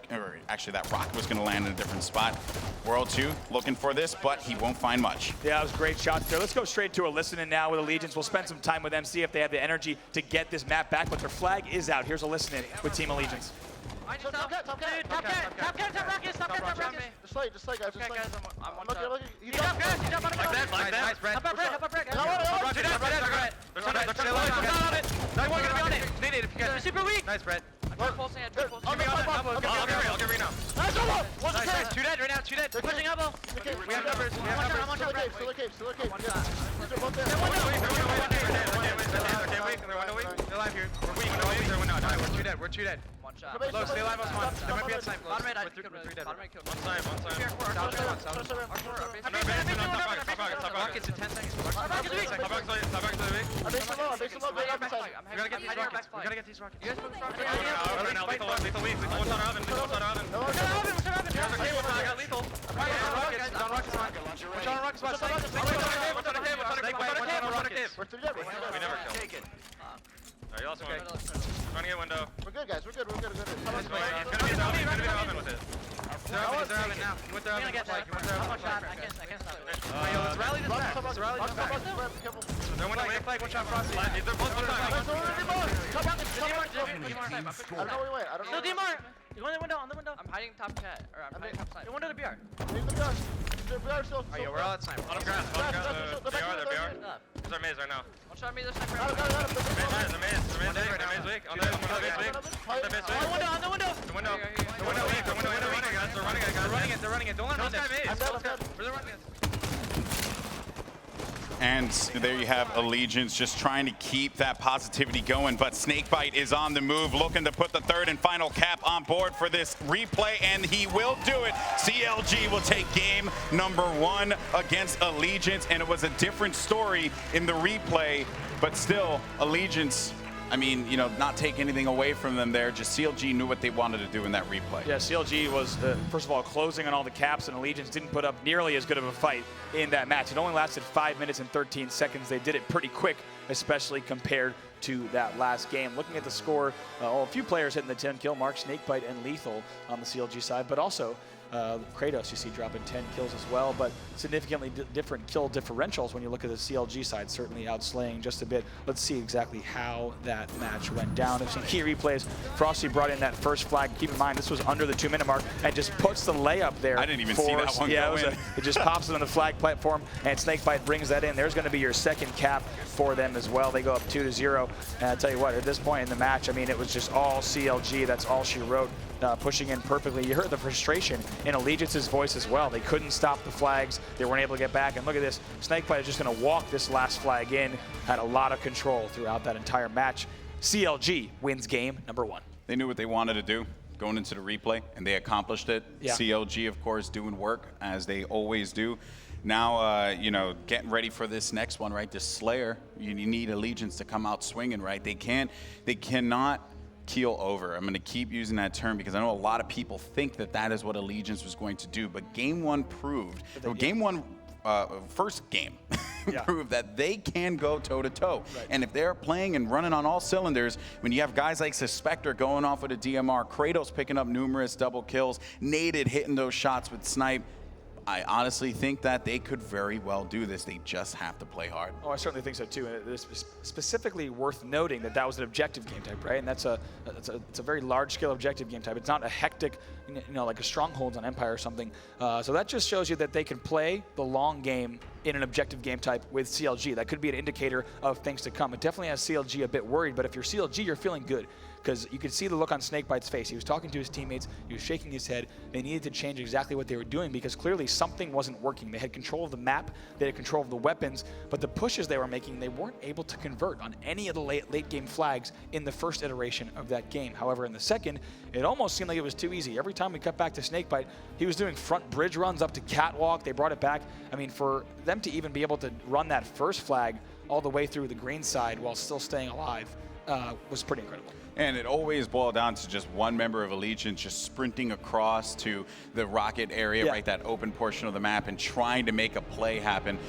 actually that rocket was going to land in a different spot. World 2 looking for this, but he won't find much. Yeah, it was great shots there. Let's go straight to a listening now with Allegiance. We'll spend some time with them, see if they have the energy to get this map back, but their flag is out. Here's a listening with Team Allegiance. Top rockets. Just slay, guys. I'm looking. You top gas. Nice, Brett. Help out Brett. No one gonna be on it. Needed if you guys are super weak. Nice, Brett. I'll give Reno. Nice. 2 dead right now. 2 dead. They're pushing elbow. We have numbers. I'm on top. Still a cave. They're alive here. We're weak. We're 2 dead. One shot. Low, stay alive on spawn. They might be on snipe. Bottom right, we're 3 dead. One snipe. Rockets in 10 seconds. Rockets are weak. We gotta get these rockets. You guys focus on lethal weak. Lethal one's on Oven. I got lethal. Rockets on rockets. What's on a cave. We're 3 dead. We never kill. Take it. Alright, you lost one. Trying to get window. We're good, guys. We're good. It's gonna be the oven with it. They're oven now. You went their oven. I can't stop it. Let's rally this back. They're one shot Frosty. They're both one time. I don't know where he went. Still DMR. He's on the window. I'm hiding top cat. Or I'm hiding top side. They went to the BR. Oh, yeah, we're all at sniper. On the grass, on the grass. They are. It's our maze right now. I'll try me this sniper. The maze weak. On the maze weak. On the maze weak. On the window. The window weak, guys. They're running it. Don't let them run maze. Where's the running it? And there you have Allegiance just trying to keep that positivity going, but Snakebite is on the move, looking to put the third and final cap on board for this replay, and he will do it. CLG will take game number 1 against Allegiance, and it was a different story in the replay, but still, Allegiance, I mean, you know, not take anything away from them there. Just CLG knew what they wanted to do in that replay. Yeah, CLG was, first of all, closing on all the caps, and Allegiance didn't put up nearly as good of a fight in that match. It only lasted 5 minutes and 13 seconds. They did it pretty quick, especially compared to that last game. Looking at the score, a few players hitting the 10-kill mark, Snakebite and Lethal on the CLG side, but also Kratos, you see, dropping 10 kills as well, but significantly different kill differentials when you look at the CLG side, certainly outslaying just a bit. Let's see exactly how that match went down. There's some key replays. Frosty brought in that first flag. Keep in mind, this was under the 2-minute mark and just puts the layup there. I didn't even see that one go in. It just pops it on the flag platform, and Snakebite brings that in. There's going to be your second cap for them as well. They go up 2-0, and I tell you what, at this point in the match, I mean, it was just all CLG. That's all she wrote. Pushing in perfectly. You heard the frustration in Allegiance's voice as well. They couldn't stop the flags. They weren't able to get back. And look at this. Snakebite is just going to walk this last flag in. Had a lot of control throughout that entire match. CLG wins game number 1. They knew what they wanted to do going into the replay, and they accomplished it. Yeah. CLG, of course, doing work, as they always do. Now, you know, getting ready for this next one, right? This Slayer, you need Allegiance to come out swinging, right? They cannot keel over. I'm going to keep using that term because I know a lot of people think that that is what Allegiance was going to do, but game 1 proved, first game proved that they can go toe-to-toe. Right. And if they're playing and running on all cylinders, when you have guys like Suspector going off with a DMR, Kratos picking up numerous double kills, Naded hitting those shots with Snipe, I honestly think that they could very well do this. They just have to play hard. Oh, I certainly think so too. And it's specifically worth noting that that was an objective game type, right? And it's a very large-scale objective game type. It's not a hectic, you know, like a Strongholds on Empire or something. So that just shows you that they can play the long game in an objective game type with CLG. That could be an indicator of things to come. It definitely has CLG a bit worried, but if you're CLG, you're feeling good. Because you could see the look on Snakebite's face. He was talking to his teammates. He was shaking his head. They needed to change exactly what they were doing because clearly something wasn't working. They had control of the map. They had control of the weapons. But the pushes they were making, they weren't able to convert on any of the late game flags in the first iteration of that game. However, in the second, it almost seemed like it was too easy. Every time we cut back to Snakebite, he was doing front bridge runs up to Catwalk. They brought it back. I mean, for them to even be able to run that first flag all the way through the green side while still staying alive was pretty incredible. And it always boiled down to just one member of Allegiance just sprinting across to the rocket area, right, that open portion of the map, and trying to make a play happen.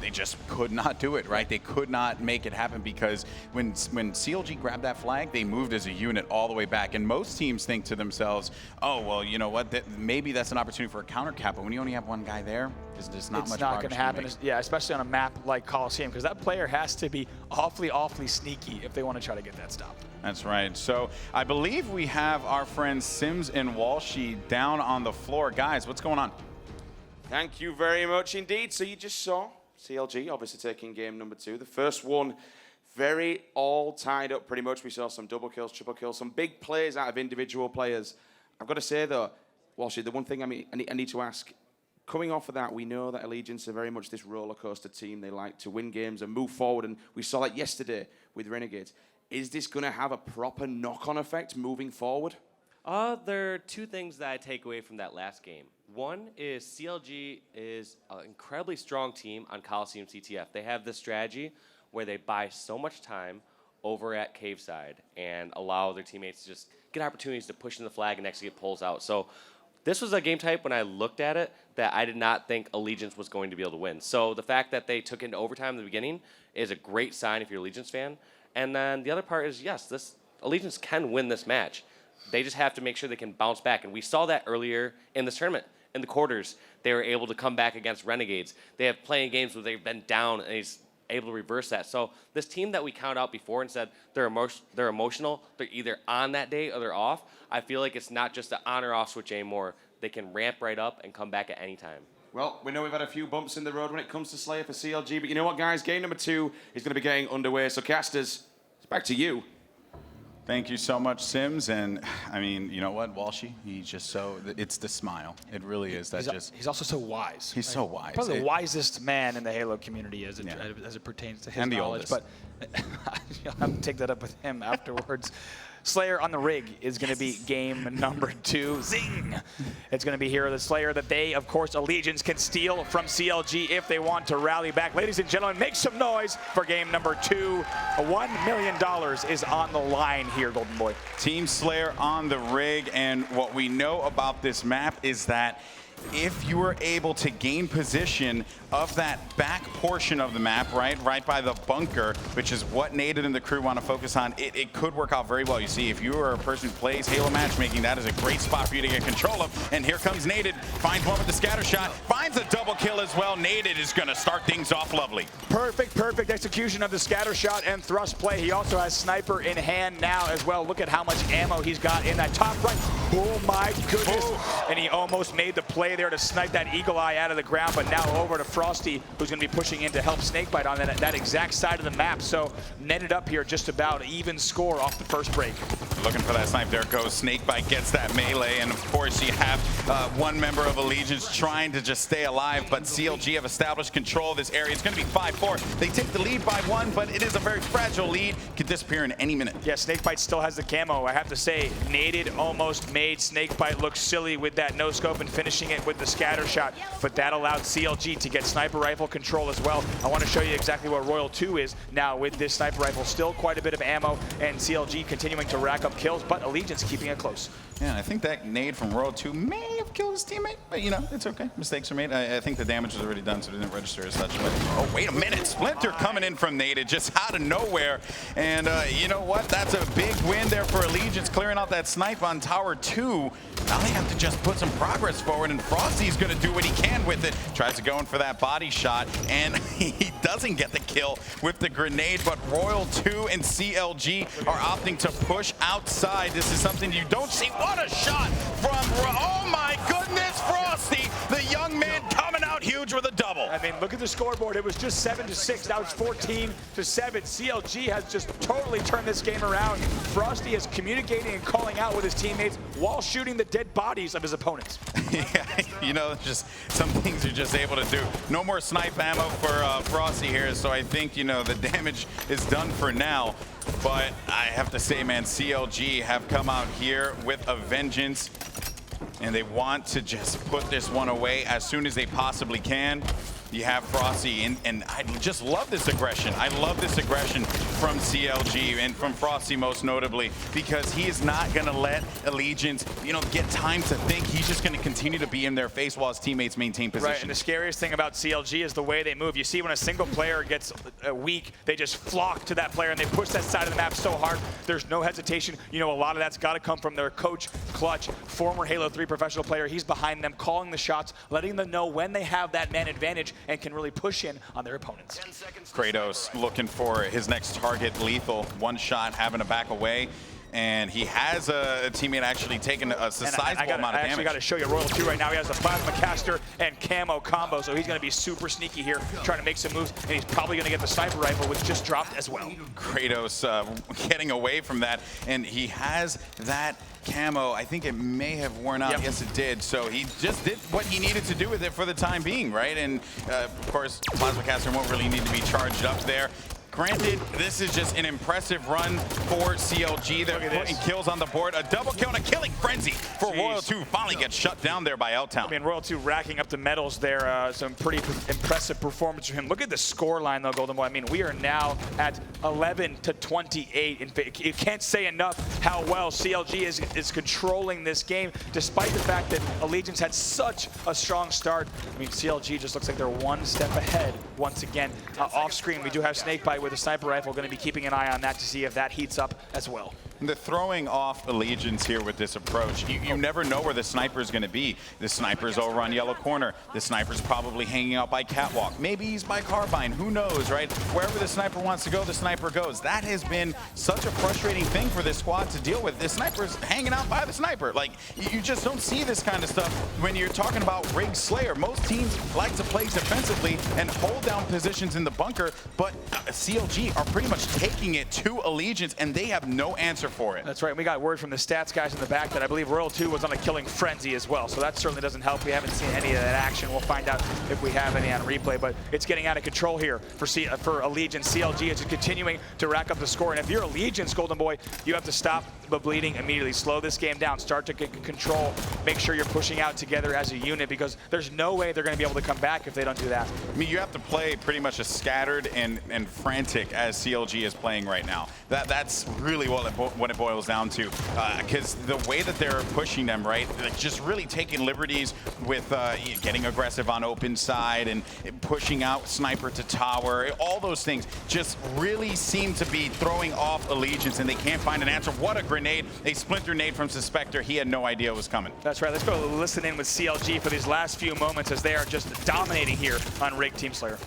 They just could not do it, right? They could not make it happen because when CLG grabbed that flag, they moved as a unit all the way back. And most teams think to themselves, oh, well, you know what, maybe that's an opportunity for a counter cap, but when you only have one guy there, there's not much progress. It's not going to happen, yeah, especially on a map like COLISEUM, because that player has to be awfully sneaky if they want to try to get that stop. That's right. So I believe we have our friends Sims and Walshy down on the floor. Guys, what's going on? Thank you very much indeed. So you just saw CLG obviously taking game number 2. The first one, very all tied up pretty much. We saw some double kills, triple kills, some big plays out of individual players. I've got to say though, Walshy, the one thing I need to ask, coming off of that, we know that Allegiance are very much this roller coaster team. They like to win games and move forward, and we saw that yesterday with Renegades. Is this going to have a proper knock-on effect moving forward? There are 2 things that I take away from that last game. One is CLG is an incredibly strong team on COLISEUM CTF. They have this strategy where they buy so much time over at Caveside and allow their teammates to just get opportunities to push in the flag and actually get pulls out. So this was a game type when I looked at it that I did not think Allegiance was going to be able to win. So the fact that they took into overtime in the beginning is a great sign if you're an Allegiance fan. And then the other part is, yes, this Allegiance can win this match. They just have to make sure they can bounce back. And we saw that earlier in this tournament. In the quarters, they were able to come back against Renegades. They have playing games where they've been down, and he's able to reverse that. So this team that we counted out before and said they're emotional, they're either on that day or they're off, I feel like it's not just an on or off switch anymore. They can ramp right up and come back at any time. Well, we know we've had a few bumps in the road when it comes to Slayer for CLG, but you know what, guys? Game number 2 is going to be getting underway. So, casters, it's back to you. Thank you so much, Sims. And I mean, you know what, Walshy? He's just so, it's the smile. It really is. He's also so wise. He's so wise. Probably the wisest man in the Halo community as it pertains to his and the knowledge. oldest. But I'll have to take that up with him afterwards. Slayer on the rig is going to be game number 2. Zing! It's going to be here the Slayer that they, of course, Allegiance can steal from CLG if they want to rally back. Ladies and gentlemen, make some noise for game number 2. $1 million is on the line here, Golden Boy. Team Slayer on the rig, and what we know about this map is that if you were able to gain position of that back portion of the map, right by the bunker, which is what Naded and the crew want to focus on, it could work out very well. You see, if you are a person who plays Halo matchmaking, that is a great spot for you to get control of. And here comes Naded, finds one with the scatter shot, finds a double kill as well. Naded is going to start things off lovely. Perfect execution of the scatter shot and thrust play. He also has sniper in hand now as well. Look at how much ammo he's got in that top right. Oh my goodness. Oh. And he almost made the play there to snipe that eagle eye out of the ground, but now over to Frosty, who's going to be pushing in to help Snakebite on that exact side of the map. So netted up here just about even score off the first break. Looking for that snipe. There goes Snakebite, gets that melee, and of course you have one member of Allegiance trying to just stay alive, but CLG have established control of this area. It's going to be 5-4. They take the lead by 1, but it is a very fragile lead. Could disappear in any minute. Yeah, Snakebite still has the camo. I have to say, Naded almost made Snakebite look silly with that no-scope and finishing it with the scatter shot, but that allowed CLG to get sniper rifle control as well. I want to show you exactly what Royal 2 is now with this sniper rifle. Still quite a bit of ammo, and CLG continuing to rack up kills, but Allegiance keeping it close. Yeah, and I think that nade from Royal 2 may have killed his teammate, but you know, it's okay. Mistakes are made. I think the damage was already done, so it didn't register as such. But, oh, wait a minute. Splinter coming in from Naded just out of nowhere. And you know what? That's a big win there for Allegiance, clearing out that snipe on Tower 2. Now they have to just put some progress forward, and Frosty's going to do what he can with it. Tries to go in for that body shot, and he doesn't get the kill with the grenade, but Royal 2 and CLG are opting to push outside. This is something you don't see. What a shot from, oh my goodness, Frosty, the young man coming out huge with a double. I mean, look at the scoreboard. It was just 7-6. Now it's 14-7. CLG has just totally turned this game around. Frosty is communicating and calling out with his teammates while shooting the dead bodies of his opponents. Yeah, you know, just some things you're just able to do. No more snipe ammo for Frosty here, so I think, you know, the damage is done for now. But I have to say, man, CLG have come out here with a vengeance, and they want to just put this one away as soon as they possibly can. You have Frosty, and I just love this aggression. I love this aggression from CLG and from Frosty most notably, because he is not going to let Allegiance, you know, get time to think. He's just going to continue to be in their face while his teammates maintain position. Right, and the scariest thing about CLG is the way they move. You see when a single player gets weak, they just flock to that player and they push that side of the map so hard. There's no hesitation. You know, a lot of that's got to come from their coach, Clutch, former Halo 3 professional player. He's behind them, calling the shots, letting them know when they have that man advantage and can really push in on their opponents. Kratos looking for his next target, Lethal. One shot, having to back away. And he has a teammate actually taking a sizable amount of damage. I actually got to show you Royal 2 right now. He has a plasma caster and camo combo, so he's going to be super sneaky here, trying to make some moves, and he's probably going to get the sniper rifle, which just dropped as well. Kratos getting away from that, and he has that camo. I think it may have worn out. Yep. Yes, it did. So he just did what he needed to do with it for the time being, right? And of course, plasma caster won't really need to be charged up there. Granted, this is just an impressive run for CLG. They're putting kills on the board. A double kill and a killing frenzy for Royal 2. Finally gets shut down there by L-Town. I mean, Royal 2 racking up the medals there. Some pretty impressive performance from him. Look at the score line, though, Golden Boy. I mean, we are now at 11-28. You can't say enough how well CLG is controlling this game, despite the fact that Allegiance had such a strong start. I mean, CLG just looks like they're one step ahead once again. Off screen, we do have Snakebite with a sniper rifle. Going to be keeping an eye on that to see if that heats up as well. The throwing off Allegiance here with this approach, you never know where the sniper is going to be. The sniper's over on yellow corner. The sniper's probably hanging out by catwalk. Maybe he's by carbine. Who knows, right? Wherever the sniper wants to go, the sniper goes. That has been such a frustrating thing for this squad to deal with. The sniper's hanging out by the sniper. Like, you just don't see this kind of stuff when you're talking about Rig Slayer. Most teams like to play defensively and hold down positions in the bunker, but CLG are pretty much taking it to Allegiance, and they have no answer for it. That's right. We got word from the stats guys in the back that I believe Royal 2 was on a killing frenzy as well. So that certainly doesn't help. We haven't seen any of that action. We'll find out if we have any on replay. But it's getting out of control here for Allegiance. CLG is continuing to rack up the score. And if you're Allegiance, Golden Boy, you have to stop the bleeding immediately. Slow this game down. Start to get control. Make sure you're pushing out together as a unit, because there's no way they're going to be able to come back if they don't do that. I mean, you have to play pretty much as scattered and frantic as CLG is playing right now. That's really what it boils down to, because the way that they're pushing them, right, like just really taking liberties with getting aggressive on open side and pushing out sniper to tower, all those things just really seem to be throwing off Allegiance, and they can't find an answer. What a grenade, a splinter nade from Suspector. He had no idea it was coming. That's right. Let's go listen in with CLG for these last few moments as they are just dominating here on Rig Team Slayer.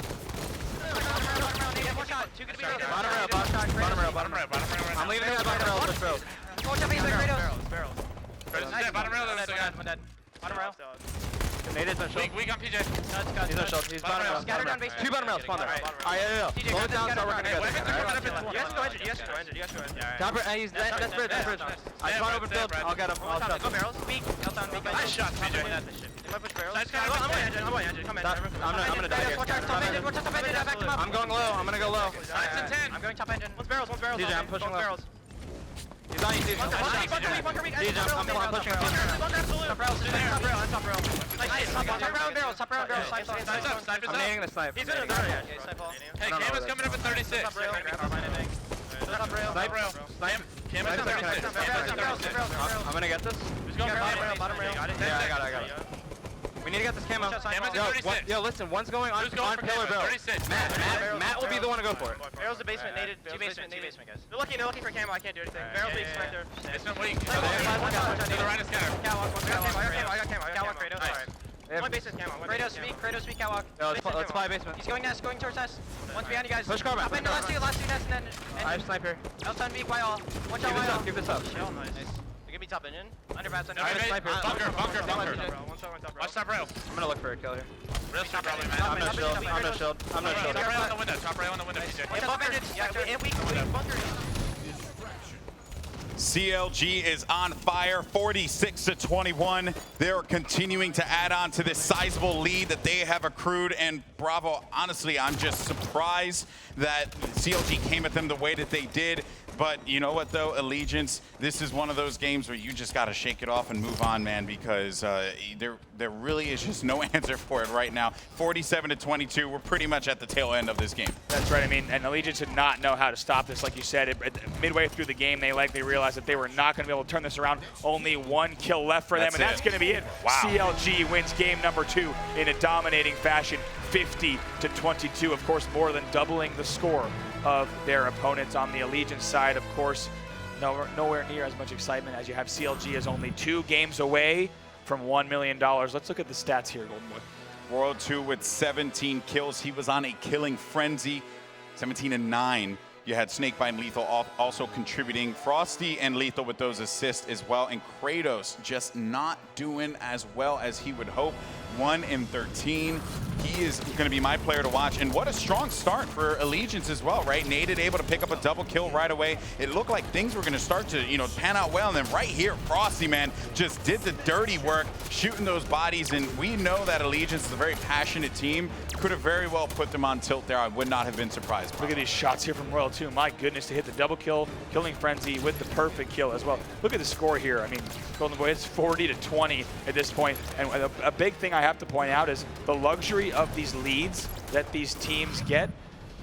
Bottom rail. I'm leaving here, bottom rail, push rail. Barrels. Bottom rail, there's a guy. Bottom rail. Nate is on shield. Weak on PJ. He's on shield. He's bottom rail. Scattered on base. Two bottom rails, spawn there. Alright, yeah. Slow it down, start working together. You guys go engine. Top bridge, that's bridge. I spawn open field. I'll get him. I'll shot. Go barrels. Weak. Nice shot, PJ. I'm going engine. Come in. I'm gonna die here. I'm going low. I'm gonna go low. 9 and 10. I'm going top engine. One's barrels. DJ, I'm pushing low. He's on you, DJ. Bunker weak. DJ, I'm pushing up. Top rail. Top rail. Top rail. I'm nading the snipe. He's in the Hey, Cam is coming up at 36. Top rail. Snipe. Cam is at 36. I'm gonna get this. Who's going bottom rail? Yeah, I got it. We need to get this camo. Yo, listen, one's going on pillar barrel. Matt will be the one to go for it. Barrel's the basement, naded. Two basement guys. They're looking for camo, I can't do anything. Barrel's the expector. It's not weak. To the right is scatter. I got camo. Catwalk, Kratos. One basement camo. Kratos, weak, catwalk. Let's fly basement. He's going nest, going towards nest. One's behind you guys. Push carbine. Up into last two nest, and then... I have sniper. Outside weak, Y all. Watch out, Y all. Keep this up. Nice. You're gonna be top engine. Under bats, under sniper. Bunker. Watch top rail. I'm gonna look for a kill here. Rail top probably, man. I'm no shield. Top rail on the window. Top rail on the window, PJ. Bunker. CLG is on fire, 46-21. They're continuing to add on to this sizable lead that they have accrued, and bravo, honestly, I'm just surprised that CLG came at them the way that they did. But you know what, though, Allegiance, this is one of those games where you just got to shake it off and move on, man, because there really is just no answer for it right now. 47-22, we're pretty much at the tail end of this game. That's right. I mean, and Allegiance did not know how to stop this, like you said. Midway through the game, they likely realized that they were not going to be able to turn this around. Only one kill left for them, and that's going to be it. Wow. CLG wins game number 2 in a dominating fashion, 50-22. Of course, more than doubling the score of their opponents. On the Allegiance side, of course, nowhere near as much excitement as you have. CLG is only 2 games away from $1 million. Let's look at the stats here, Golden Boy. Royal 2 with 17 kills. He was on a killing frenzy, 17-9. You had Snakebite and Lethal also contributing. Frosty and Lethal with those assists as well. And Kratos just not doing as well as he would hope. 1-13. He is going to be my player to watch. And what a strong start for Allegiance as well, right? Naded able to pick up a double kill right away. It looked like things were going to start to, pan out well. And then right here, Frosty, man, just did the dirty work, shooting those bodies. And we know that Allegiance is a very passionate team. Could have very well put them on tilt there. I would not have been surprised. Look at these shots here from Royal 2. My goodness, to hit the double kill, killing frenzy with the perfect kill as well. Look at the score here. I mean, Golden Boy, it's 40-20 at this point. And a big thing I have to point out is the luxury of these leads that these teams get.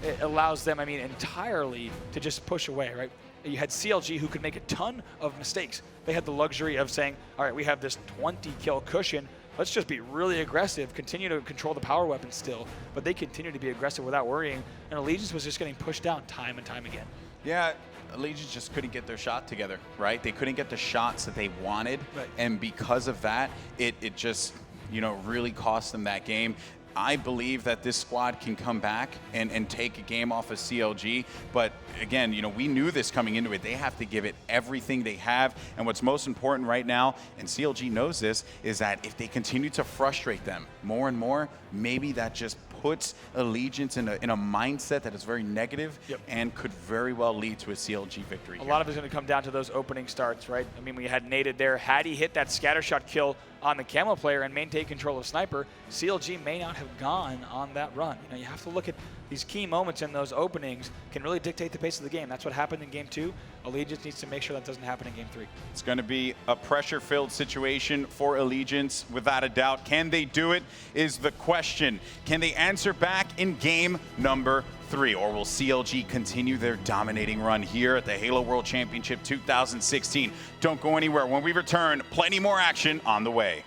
It allows them, entirely to just push away, right? You had CLG who could make a ton of mistakes. They had the luxury of saying, all right, we have this 20-kill cushion. Let's just be really aggressive, continue to control the power weapon still. But they continue to be aggressive without worrying. And Allegiance was just getting pushed down time and time again. Yeah, Allegiance just couldn't get their shot together, right? They couldn't get the shots that they wanted, Right. and because of that, it just, you know, really cost them that game. I believe that this squad can come back and take a game off of CLG. But again, you know, we knew this coming into it. They have to give it everything they have. And what's most important right now, and CLG knows this, is that if they continue to frustrate them more and more, maybe that just puts Allegiance in a mindset that is very negative and could very well lead to a CLG victory. A lot of it's going to come down to those opening starts, right? I mean, we had Nated there. Had he hit that scatter shot kill on the Camo player and maintained control of Sniper, CLG may not have gone on that run. You know, you have to look at these key moments in those openings can really dictate the pace of the game. That's what happened in Game 2. Allegiance needs to make sure that doesn't happen in Game 3. It's going to be a pressure-filled situation for Allegiance, without a doubt. Can they do it is the question. Can they answer back in game number 3, or will CLG continue their dominating run here at the Halo World Championship 2016? Don't go anywhere. When we return, plenty more action on the way.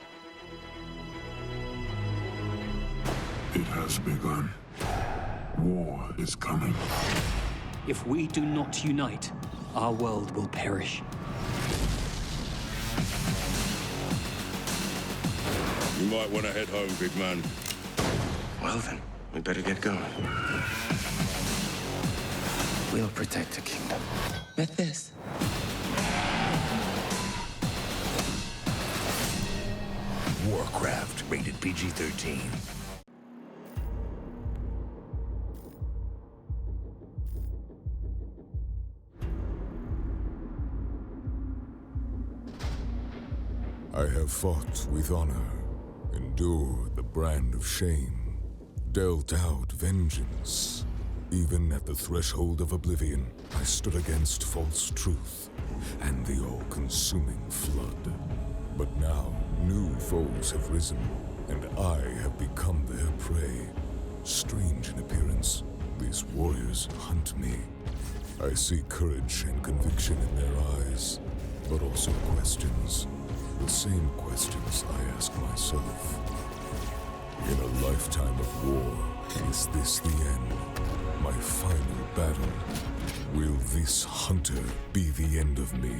It has begun. War is coming. If we do not unite, our world will perish. You might want to head home, big man. Well then, we better get going. We'll protect the kingdom. With this. Warcraft, rated PG-13. I have fought with honor, endured the brand of shame, dealt out vengeance. Even at the threshold of oblivion, I stood against false truth and the all-consuming flood. But now, new foes have risen, and I have become their prey. Strange in appearance, these warriors hunt me. I see courage and conviction in their eyes, but also questions. The same questions I ask myself. In a lifetime of war, is this the end? My final battle? Will this hunter be the end of me?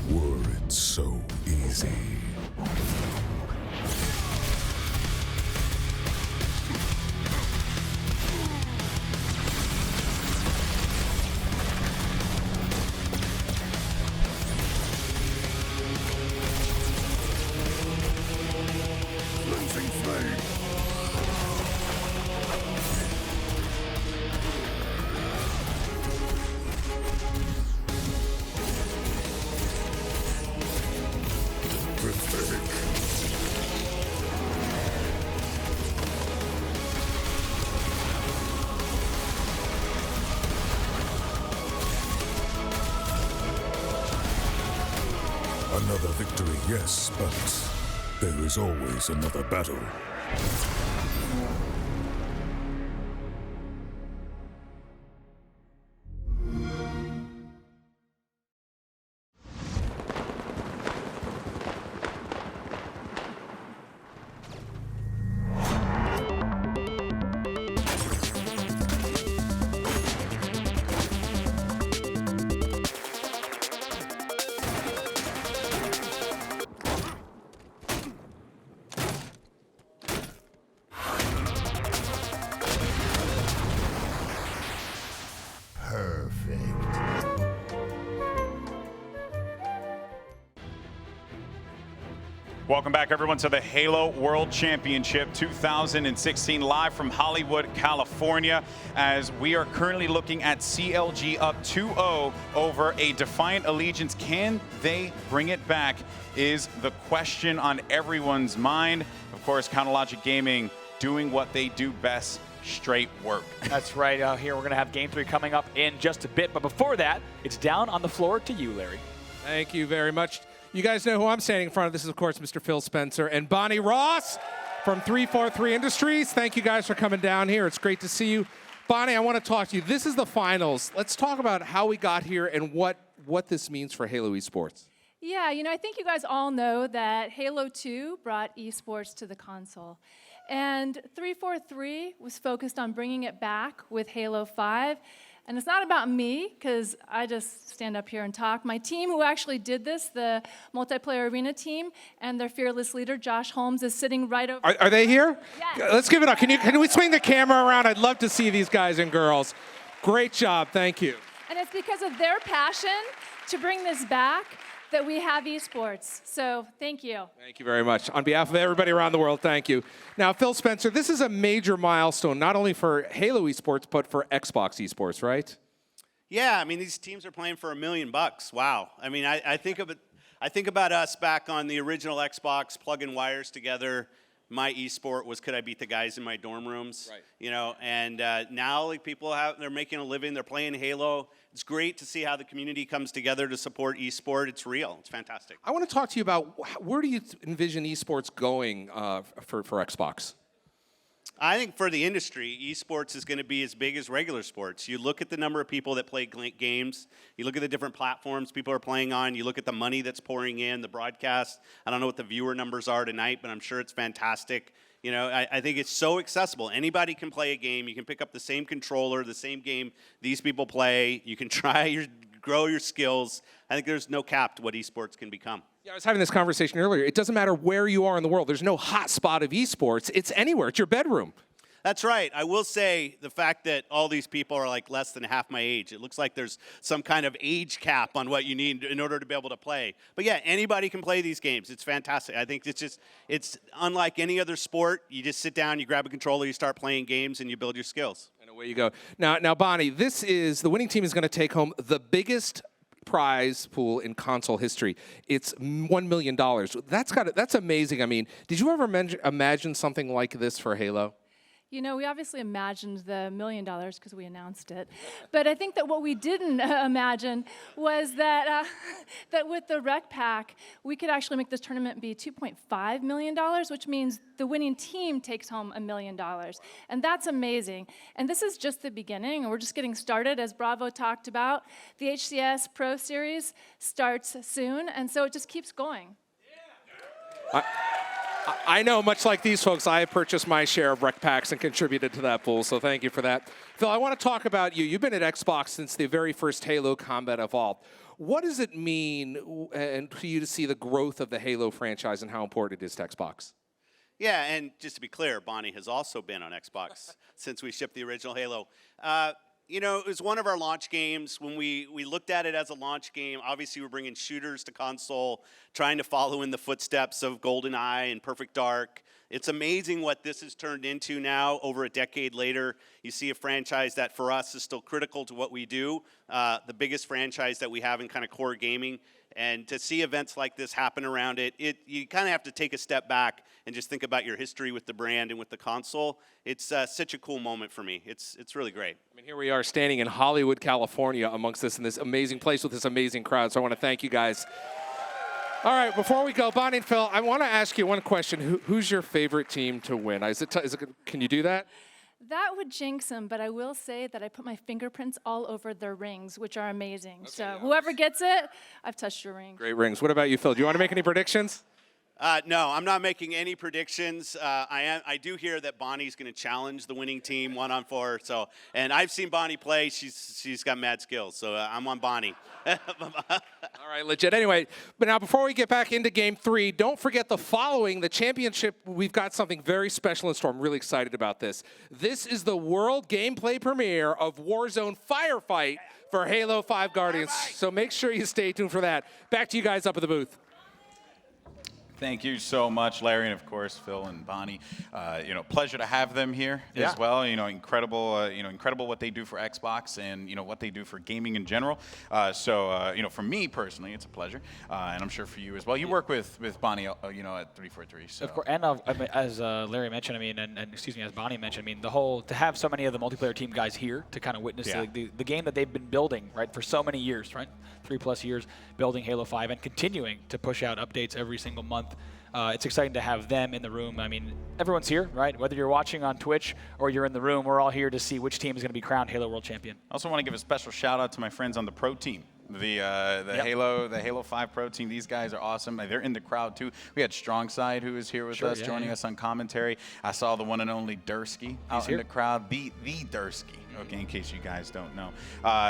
Were it so easy? Blazing flame! Pathetic. Another victory, yes, but there is always another battle. Welcome back, everyone, to the Halo World Championship 2016, live from Hollywood, California, as we are currently looking at CLG up 2-0 over a Defiant Allegiance. Can they bring it back is the question on everyone's mind. Of course, Counterlogic Gaming doing what they do best, straight work. That's right. Here we're going to have Game 3 coming up in just a bit. But before that, it's down on the floor to you, Larry. Thank you very much. You guys know who I'm standing in front of. This is, of course, Mr. Phil Spencer and Bonnie Ross from 343 Industries. Thank you guys for coming down here. It's great to see you. Bonnie, I want to talk to you. This is the finals. Let's talk about how we got here and what this means for Halo Esports. Yeah, you know, I think you guys all know that Halo 2 brought esports to the console. And 343 was focused on bringing it back with Halo 5. And it's not about me, because I just stand up here and talk. My team who actually did this, the multiplayer arena team, and their fearless leader, Josh Holmes, is sitting right over. Are they here? Yes. Let's give it up. Can we swing the camera around? I'd love to see these guys and girls. Great job. Thank you. And it's because of their passion to bring this back that we have esports. So thank you. Thank you very much. On behalf of everybody around the world, thank you. Now, Phil Spencer, this is a major milestone, not only for Halo esports, but for Xbox esports, right? Yeah, I mean, these teams are playing for $1 million. Wow. I mean, I think about us back on the original Xbox, plugging wires together. My esport was, could I beat the guys in my dorm rooms? Right. You know, and now like they're making a living. They're playing Halo. It's great to see how the community comes together to support esport. It's real. It's fantastic. I want to talk to you about where do you envision esports going for Xbox? I think for the industry, esports is going to be as big as regular sports. You look at the number of people that play games. You look at the different platforms people are playing on. You look at the money that's pouring in, the broadcast. I don't know what the viewer numbers are tonight, but I'm sure it's fantastic. You know, I think it's so accessible. Anybody can play a game. You can pick up the same controller, the same game these people play. You can grow your skills. I think there's no cap to what esports can become. Yeah, I was having this conversation earlier. It doesn't matter where you are in the world. There's no hot spot of esports. It's anywhere. It's your bedroom. That's right. I will say the fact that all these people are like less than half my age, it looks like there's some kind of age cap on what you need in order to be able to play. But yeah, anybody can play these games. It's fantastic. I think it's unlike any other sport. You just sit down, you grab a controller, you start playing games, and you build your skills. And away you go. Now, Bonnie, the winning team is going to take home the biggest prize pool in console history. It's $1 million. That's amazing. I mean, did you ever imagine something like this for Halo? You know, we obviously imagined the $1 million because we announced it. But I think that what we didn't imagine was that that with the rec pack, we could actually make this tournament be $2.5 million, which means the winning team takes home $1 million. And that's amazing. And this is just the beginning, and we're just getting started. As Bravo talked about, the HCS Pro Series starts soon, and so it just keeps going. I know, much like these folks, I have purchased my share of rec packs and contributed to that pool, so thank you for that. Phil, I want to talk about you. You've been at Xbox since the very first Halo Combat Evolved. What does it mean for you to see the growth of the Halo franchise and how important it is to Xbox? Yeah, and just to be clear, Bonnie has also been on Xbox since we shipped the original Halo. You know, it was one of our launch games. When we looked at it as a launch game, obviously we're bringing shooters to console, trying to follow in the footsteps of GoldenEye and Perfect Dark. It's amazing what this has turned into now, over a decade later. You see a franchise that for us is still critical to what we do, the biggest franchise that we have in kind of core gaming. And to see events like this happen around it, you kind of have to take a step back and just think about your history with the brand and with the console. It's such a cool moment for me. It's really great. I mean, here we are standing in Hollywood, California, amongst this in this amazing place with this amazing crowd. So I want to thank you guys. All right, before we go, Bonnie and Phil, I want to ask you one question. Who's your favorite team to win? Can you do that? That would jinx them, but I will say that I put my fingerprints all over their rings, which are amazing. Okay, so whoever gets it, I've touched your ring. Great rings. What about you, Phil? Do you want to make any predictions? No, I'm not making any predictions. I do hear that Bonnie's going to challenge the winning team 1-on-4. So, and I've seen Bonnie play. She's got mad skills. So I'm on Bonnie. All right, legit. Anyway, but now before we get back into Game 3, don't forget the championship. We've got something very special in store. I'm really excited about this. This is the world gameplay premiere of Warzone Firefight for Halo 5 Guardians. So make sure you stay tuned for that. Back to you guys up at the booth. Thank you so much, Larry, and of course Phil and Bonnie. Pleasure to have them here as well. Incredible what they do for Xbox and what they do for gaming in general. For me personally, it's a pleasure, and I'm sure for you as well. You work with Bonnie, at 343. So. Of course, and as Larry mentioned, as Bonnie mentioned, to have so many of the multiplayer team guys here to kind of witness the game that they've been building, right, for so many years, right, 3+ years building Halo 5 and continuing to push out updates every single month. It's exciting to have them in the room. I mean, everyone's here, right? Whether you're watching on Twitch or you're in the room, we're all here to see which team is going to be crowned Halo World Champion. I also want to give a special shout out to my friends on the pro team. The Halo 5 Pro team, these guys are awesome. They're in the crowd too. We had Strongside, who is here with us, joining us on commentary. I saw the one and only Dursky out in the crowd, the Dursky. Okay, in case you guys don't know.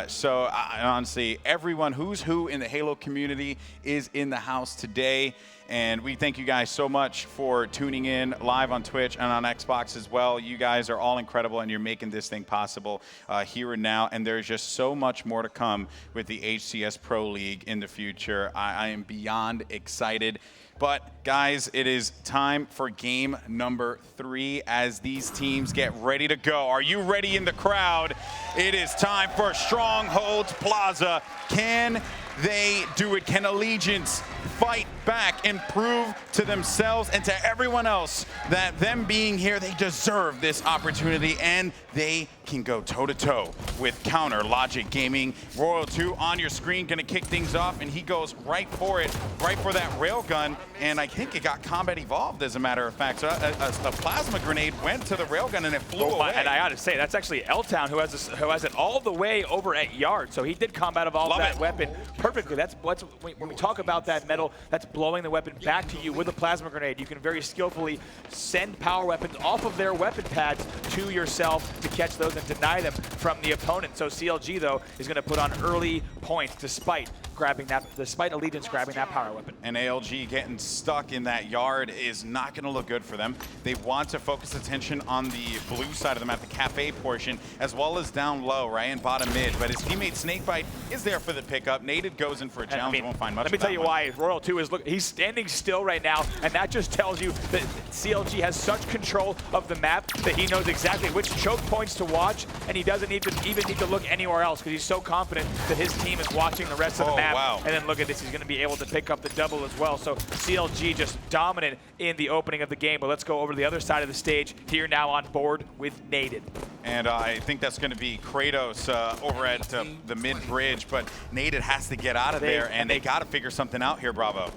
So honestly, everyone who's who in the Halo community is in the house today. And we thank you guys so much for tuning in live on Twitch and on Xbox as well. You guys are all incredible, and you're making this thing possible here and now. And there's just so much more to come with the HCS Pro League in the future. I am beyond excited. But guys, it is time for game number 3 as these teams get ready to go. Are you ready in the crowd? It is time for Strongholds Plaza. Can they do it? Can Allegiance fight back and prove to themselves and to everyone else that them being here, they deserve this opportunity and they can go toe-to-toe with Counter Logic Gaming. Royal 2 on your screen, gonna kick things off, and he goes right for it, right for that railgun, and I think it got combat evolved, as a matter of fact. So a plasma grenade went to the railgun and it flew away. And I gotta say, that's actually L-Town who has it all the way over at Yard. So he did combat evolve that weapon perfectly. That's when we talk about that metal, that's blowing the weapon back to you with a plasma grenade. You can very skillfully send power weapons off of their weapon pads to yourself to catch those and deny them from the opponent. So CLG, though, is going to put on early points despite Allegiance grabbing that power weapon. And ALG getting stuck in that Yard is not going to look good for them. They want to focus attention on the blue side of the map, the cafe portion, as well as down low, right, and bottom mid. But his teammate Snakebite is there for the pickup. Nated goes in for a challenge. Won't find much. Let me tell you why. Royal 2 is he's standing still right now, and that just tells you that CLG has such control of the map that he knows exactly which choke points to watch, and he doesn't even need to look anywhere else because he's so confident that his team is watching the rest of the map. Wow. And then look at this, he's going to be able to pick up the double as well. So CLG just dominant in the opening of the game. But let's go over to the other side of the stage here now on board with Nated. And I think that's going to be Kratos over at the mid-bridge, but Nated has to get out of there, and they got to figure something out here, Bravo.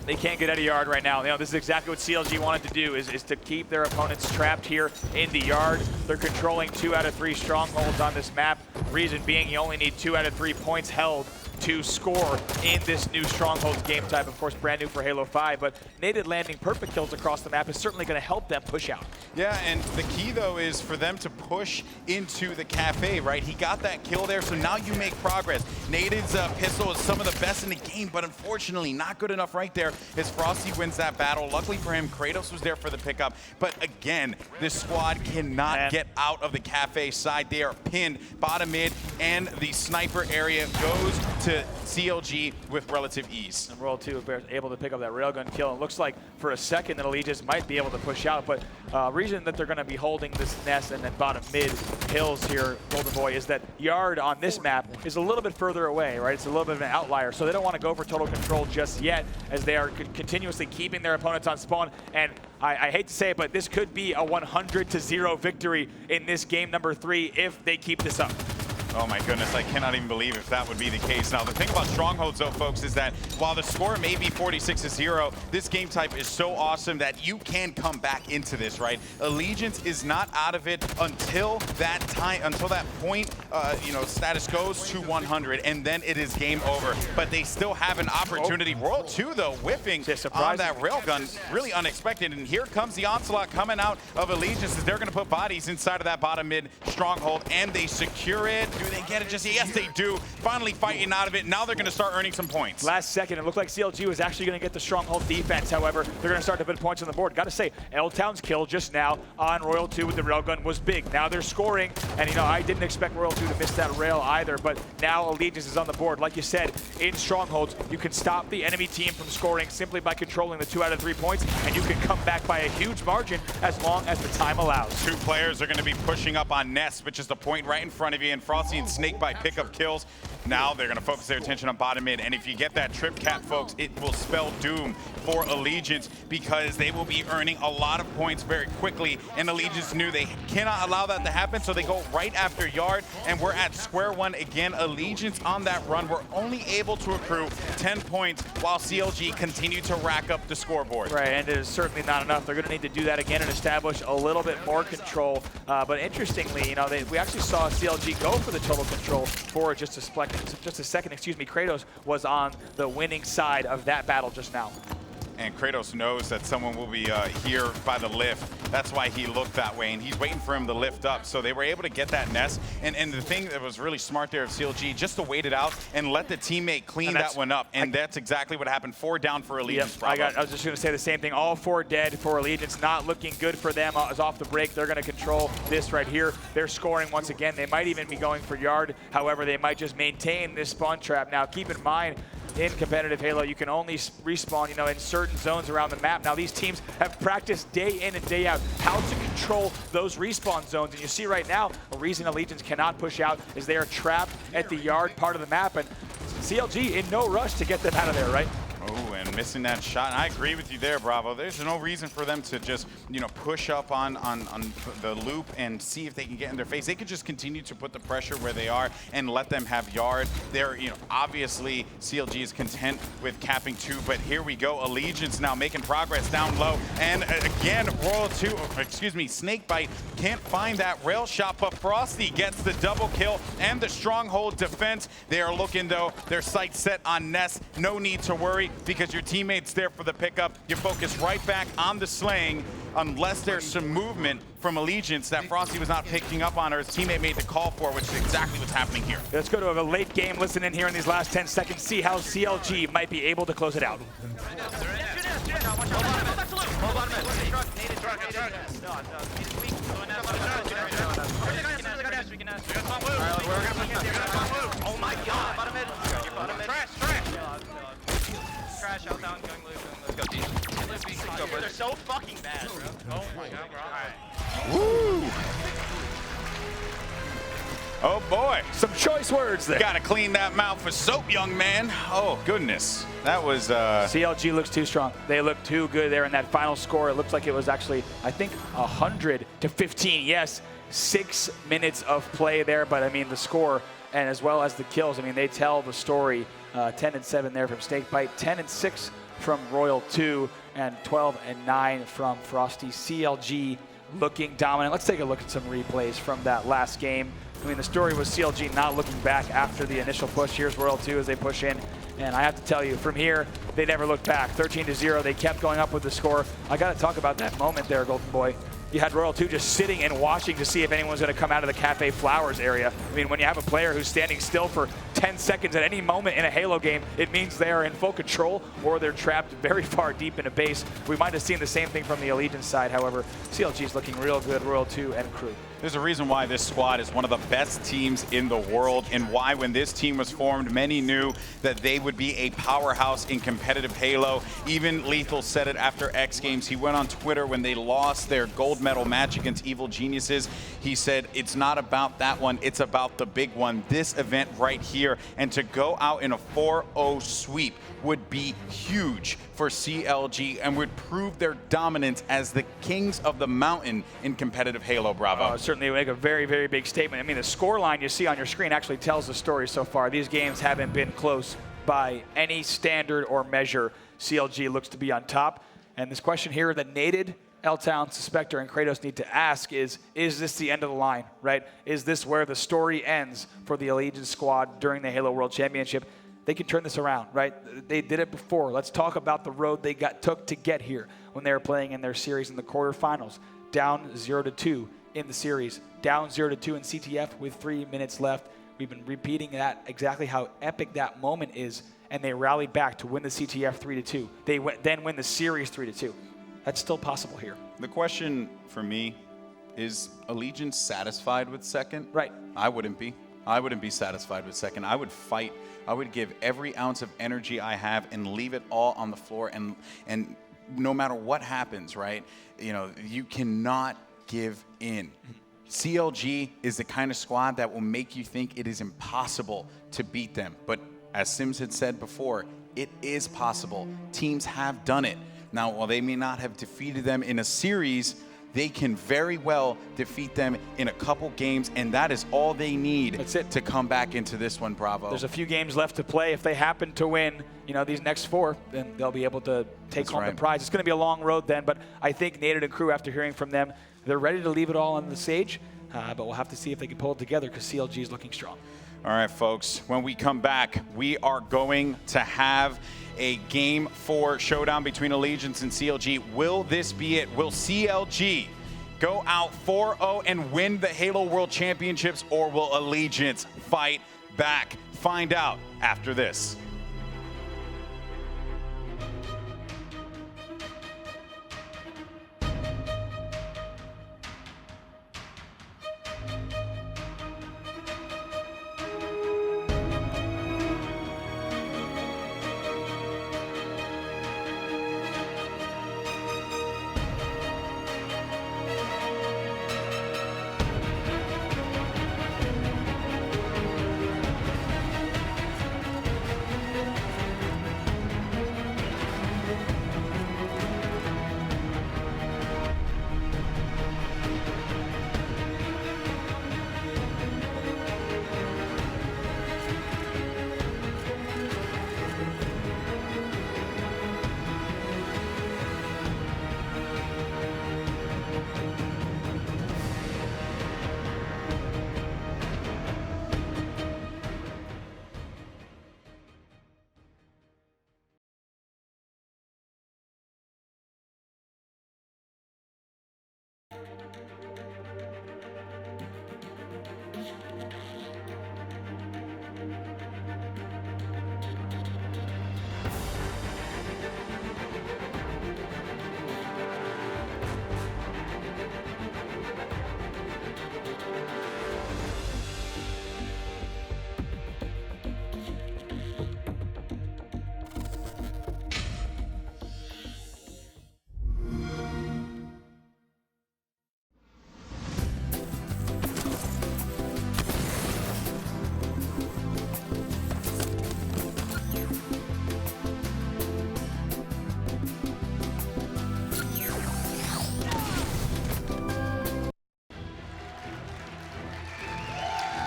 They can't get out of Yard right now. You know, this is exactly what CLG wanted to do, is to keep their opponents trapped here in the Yard. They're controlling 2 out of 3 strongholds on this map. Reason being, you only need 2 out of 3 points held to score in this new Strongholds game type. Of course, brand new for Halo 5, but Nated landing perfect kills across the map is certainly going to help them push out. Yeah, and the key, though, is for them to push into the cafe, right? He got that kill there, so now you make progress. Nated's pistol is some of the best in the game, but unfortunately not good enough right there as Frosty wins that battle. Luckily for him, Kratos was there for the pickup, but again, this squad cannot get out of the cafe side. They are pinned bottom mid, and the sniper area goes to CLG with relative ease. And Royal 2 able to pick up that railgun kill. It looks like for a second that Allegiance might be able to push out, but reason that they're going to be holding this nest and then bottom mid hills here, Golden Boy, is that Yard on this map is a little bit further away, right? It's a little bit of an outlier, so they don't want to go for total control just yet, as they are continuously keeping their opponents on spawn. And I hate to say it, but this could be a 100-0 victory in this game number 3 if they keep this up. Oh my goodness, I cannot even believe if that would be the case. Now, the thing about Strongholds, though, folks, is that while the score may be 46-0, this game type is so awesome that you can come back into this, right? Allegiance is not out of it until that time, until that point, you know, status goes to 100, and then it is game over. But they still have an opportunity. Royal 2, though, whiffing on that railgun, really unexpected. And here comes the onslaught coming out of Allegiance as they're going to put bodies inside of that bottom mid Stronghold, and they secure it. Do they get it just yet? Yes, they do. Finally fighting out of it. Now they're going to start earning some points. Last second, it looked like CLG was actually going to get the Stronghold defense. However, they're going to start to put points on the board. Got to say, L-Town's kill just now on Royal 2 with the railgun was big. Now they're scoring, and, you know, I didn't expect Royal 2 to miss that rail either, but now Allegiance is on the board. Like you said, in Strongholds, you can stop the enemy team from scoring simply by controlling the 2 out of 3 points, and you can come back by a huge margin as long as the time allows. 2 players are going to be pushing up on Nest, which is the point right in front of you, and Frosty and Snakebite pick up kills. Now they're going to focus their attention on bottom mid, and if you get that trip cap, folks, it will spell doom for Allegiance because they will be earning a lot of points very quickly, and Allegiance knew they cannot allow that to happen, so they go right after Yard, and we're at square one again. Allegiance on that run were only able to accrue 10 points while CLG continued to rack up the scoreboard. Right, and it is certainly not enough. They're going to need to do that again and establish a little bit more control. But interestingly, you know, we actually saw CLG go for the total control for just a split just a second, excuse me, Kratos was on the winning side of that battle just now. And Kratos knows that someone will be here by the lift. That's why he looked that way, and he's waiting for him to lift up. So they were able to get that nest. And the thing that was really smart there of CLG, just to wait it out and let the teammate clean that one up. And that's exactly what happened. 4 down for Allegiance. Yep, I was just going to say the same thing. All 4 dead for Allegiance. Not looking good for them. As off the break, they're going to control this right here. They're scoring once again. They might even be going for yard. However, they might just maintain this spawn trap. Now, keep in mind, in competitive Halo, you can only respawn, in certain zones around the map. Now, these teams have practiced day in and day out how to control those respawn zones. And you see right now, a reason Allegiance cannot push out is they are trapped at the yard part of the map. And CLG in no rush to get them out of there, right? Oh, and missing that shot. And I agree with you there, Bravo. There's no reason for them to just, push up on the loop and see if they can get in their face. They could just continue to put the pressure where they are and let them have yard. They're, obviously CLG is content with capping 2, but here we go. Allegiance now making progress down low. And again, Snakebite can't find that rail shot, but Frosty gets the double kill and the stronghold defense. They are looking, though, their sights set on Nest. No need to worry, because your teammate's there for the pickup. You focus right back on the slaying, unless there's some movement from Allegiance that Frosty was not picking up on, or his teammate made the call for, which is exactly what's happening here. Let's go to a late game. Listen in here in these last 10 seconds, see how CLG might be able to close it out. Oh my god! Bottom mid. Trash. Trash out down, going loop. Let's go deep. They're so fucking bad, bro. Oh my god, bro. Woo! Oh boy, some choice words there. Gotta clean that mouth with soap, young man. Oh goodness, that was CLG looks too strong. They look too good there in that final score. It looks like it was actually, I think, 100-15. Yes, 6 minutes of play there, but I mean the score and as well as the kills, I mean they tell the story. 10-7 there from Snakebite, 10-6 from Royal 2, and 12-9 from Frosty. CLG looking dominant. Let's take a look at some replays from that last game. I mean, the story was CLG not looking back after the initial push. Here's Royal 2 as they push in. And I have to tell you, from here, they never looked back. 13-0, they kept going up with the score. I got to talk about that moment there, Golden Boy. You had Royal 2 just sitting and watching to see if anyone's going to come out of the Cafe Flowers area. I mean, when you have a player who's standing still for 10 seconds at any moment in a Halo game, it means they are in full control or they're trapped very far deep in a base. We might have seen the same thing from the Allegiance side. However, CLG is looking real good, Royal 2 and crew. There's a reason why this squad is one of the best teams in the world, and why when this team was formed, many knew that they would be a powerhouse in competitive Halo. Even Lethal said it after X Games. He went on Twitter when they lost their gold medal match against Evil Geniuses. He said, it's not about that one, it's about the big one, this event right here. And to go out in a 4-0 sweep would be huge for CLG and would prove their dominance as the kings of the mountain in competitive Halo, Bravo. Certainly make a very, very big statement. I mean, the score line you see on your screen actually tells the story so far. These games haven't been close by any standard or measure. CLG looks to be on top. And this question here that Nated, L-Town, Suspector, and Kratos need to ask is this the end of the line, right? Is this where the story ends for the Allegiance squad during the Halo World Championship? They can turn this around, right? They did it before. Let's talk about the road they took to get here when they were playing in their series in the quarterfinals. Down 0-2 in the series, down 0-2 in CTF with 3 minutes left. We've been repeating that, exactly how epic that moment is, and they rallied back to win the CTF 3-2. They then win the series 3-2. That's still possible here. The question for me is, Allegiance satisfied with second? Right. I wouldn't be. I wouldn't be satisfied with second. I would fight. I would give every ounce of energy I have and leave it all on the floor. And no matter what happens, right? You cannot give in. CLG is the kind of squad that will make you think it is impossible to beat them. But as Sims had said before, it is possible. Teams have done it. Now, while they may not have defeated them in a series, they can very well defeat them in a couple games, and that is all they need. That's it. To come back into this one, Bravo. There's a few games left to play. If they happen to win, these next 4, then they'll be able to take home the prize. It's going to be a long road then, but I think Nated and crew, after hearing from them, they're ready to leave it all on the stage, but we'll have to see if they can pull it together because CLG is looking strong. All right, folks, when we come back, we are going to have a Game 4 showdown between Allegiance and CLG. Will this be it? Will CLG go out 4-0 and win the Halo World Championships, or will Allegiance fight back? Find out after this.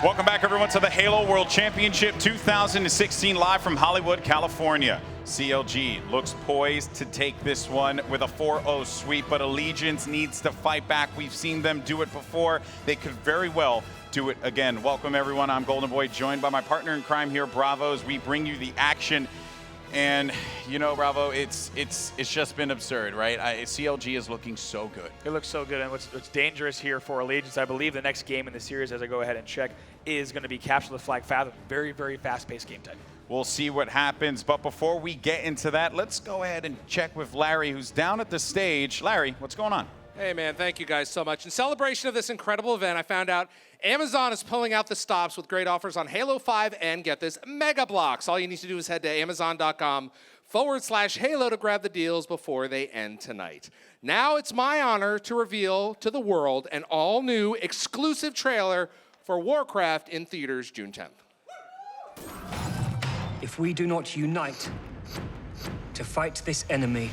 Welcome back, everyone, to the Halo World Championship 2016, live from Hollywood, California. CLG looks poised to take this one with a 4-0 sweep, but Allegiance needs to fight back. We've seen them do it before. They could very well do it again. Welcome, everyone. I'm Golden Boy, joined by my partner in crime here, Bravo, as we bring you the action. And, you know, Bravo, it's just been absurd, right? CLG is looking so good. It looks so good, and what's dangerous here for Allegiance, I believe the next game in the series, as I go ahead and check, is going to be Capture the Flag Fathom. Very, very fast-paced game type. We'll see what happens, but before we get into that, let's go ahead and check with Larry, who's down at the stage. Larry, what's going on? Hey, man, thank you guys so much. In celebration of this incredible event, I found out Amazon is pulling out the stops with great offers on Halo 5 and, get this, Mega Blocks. All you need to do is head to Amazon.com/Halo to grab the deals before they end tonight. Now it's my honor to reveal to the world an all-new exclusive trailer for Warcraft in theaters June 10th. If we do not unite to fight this enemy,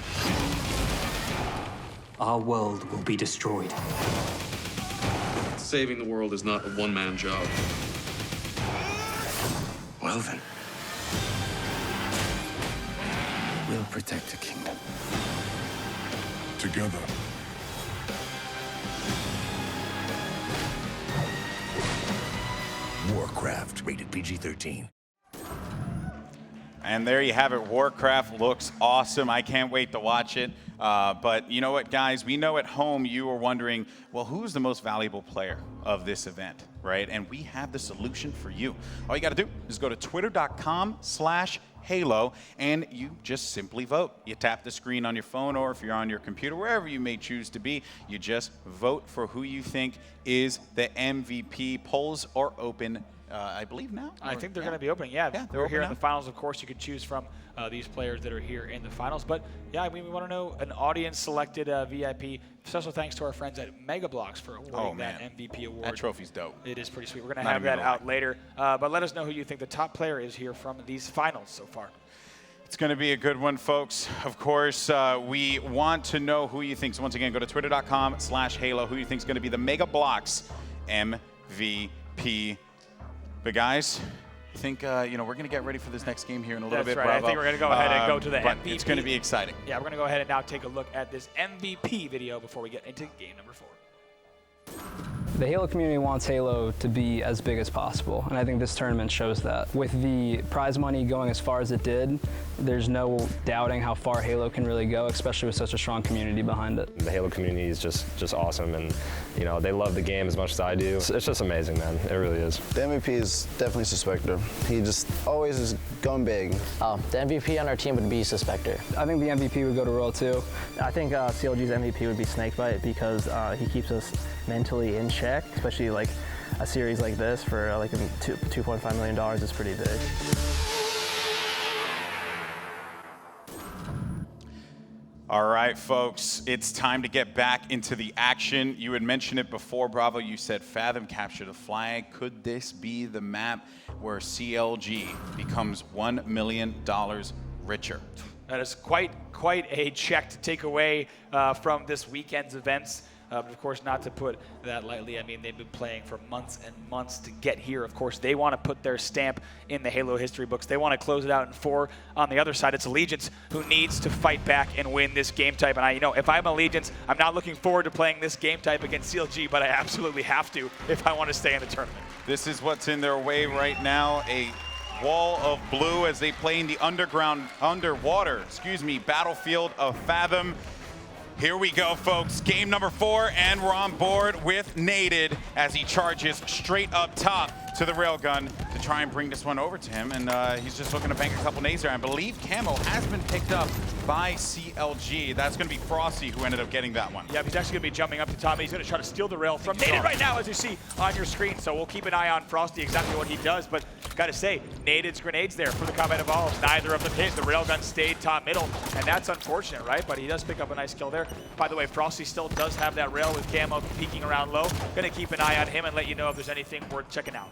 our world will be destroyed. Saving the world is not a one-man job. Well then, we'll protect the kingdom. Together. Warcraft, rated PG-13. And there you have it. Warcraft looks awesome. I can't wait to watch it. But you know what, guys? We know at home you are wondering, well, who's the most valuable player of this event, right? And we have the solution for you. All you got to do is go to twitter.com/Halo, and you just simply vote. You tap the screen on your phone, or if you're on your computer, wherever you may choose to be, you just vote for who you think is the MVP. Polls are open, I believe now? I think they're going to be opening, yeah. We're here in now. the finals, of course. You could choose from these players that are here in the finals. But, yeah, I mean, we want to know an audience-selected VIP. Special thanks to our friends at Mega Blocks for awarding that MVP award. That trophy's dope. It is pretty sweet. We're going to have that out later. But let us know who you think the top player is here from these finals so far. It's going to be a good one, folks. Of course, we want to know who you think. So once again, go to twitter.com/Halo, who you think is going to be the Mega Blocks MVP. But guys, I think we're going to get ready for this next game here in a little bit. That's right. Bravo. I think we're going to go ahead and go to the MVP. It's going to be exciting. Yeah, we're going to go ahead and now take a look at this MVP video before we get into game number 4. The Halo community wants Halo to be as big as possible, and I think this tournament shows that. With the prize money going as far as it did, there's no doubting how far Halo can really go, especially with such a strong community behind it. The Halo community is just awesome, and you know, they love the game as much as I do. It's just amazing, man. It really is. The MVP is definitely Suspector. He just always is going big. The MVP on our team would be Suspector. I think the MVP would go to Royal too. I think CLG's MVP would be Snakebite because he keeps us mentally in check, especially like a series like this for like $2.5 million is pretty big. All right, folks, it's time to get back into the action. You had mentioned it before, Bravo. You said Fathom capture the flag. Could this be the map where CLG becomes $1 million richer? That is quite a check to take away from this weekend's events. But of course, not to put that lightly. I mean, they've been playing for months and months to get here. Of course, they want to put their stamp in the Halo history books. They want to close it out in 4. On the other side, it's Allegiance who needs to fight back and win this game type. And if I'm Allegiance, I'm not looking forward to playing this game type against CLG, but I absolutely have to if I want to stay in the tournament. This is what's in their way right now. A wall of blue as they play in the underwater battlefield of Fathom. Here we go, folks. Game number 4, and we're on board with Naded as he charges straight up top to the railgun to try and bring this one over to him. And he's just looking to bank a couple nades there. I believe Camo has been picked up by CLG. That's going to be Frosty who ended up getting that one. Yeah, he's actually going to be jumping up to top. He's going to try to steal the rail from Naded right now, as you see on your screen. So we'll keep an eye on Frosty, exactly what he does. But got to say, Naded's grenades there for the Combat Evolve. Neither of them hit. The railgun stayed top middle, and that's unfortunate, right? But he does pick up a nice kill there. By the way, Frosty still does have that rail with Camo peeking around low. Going to keep an eye on him and let you know if there's anything worth checking out.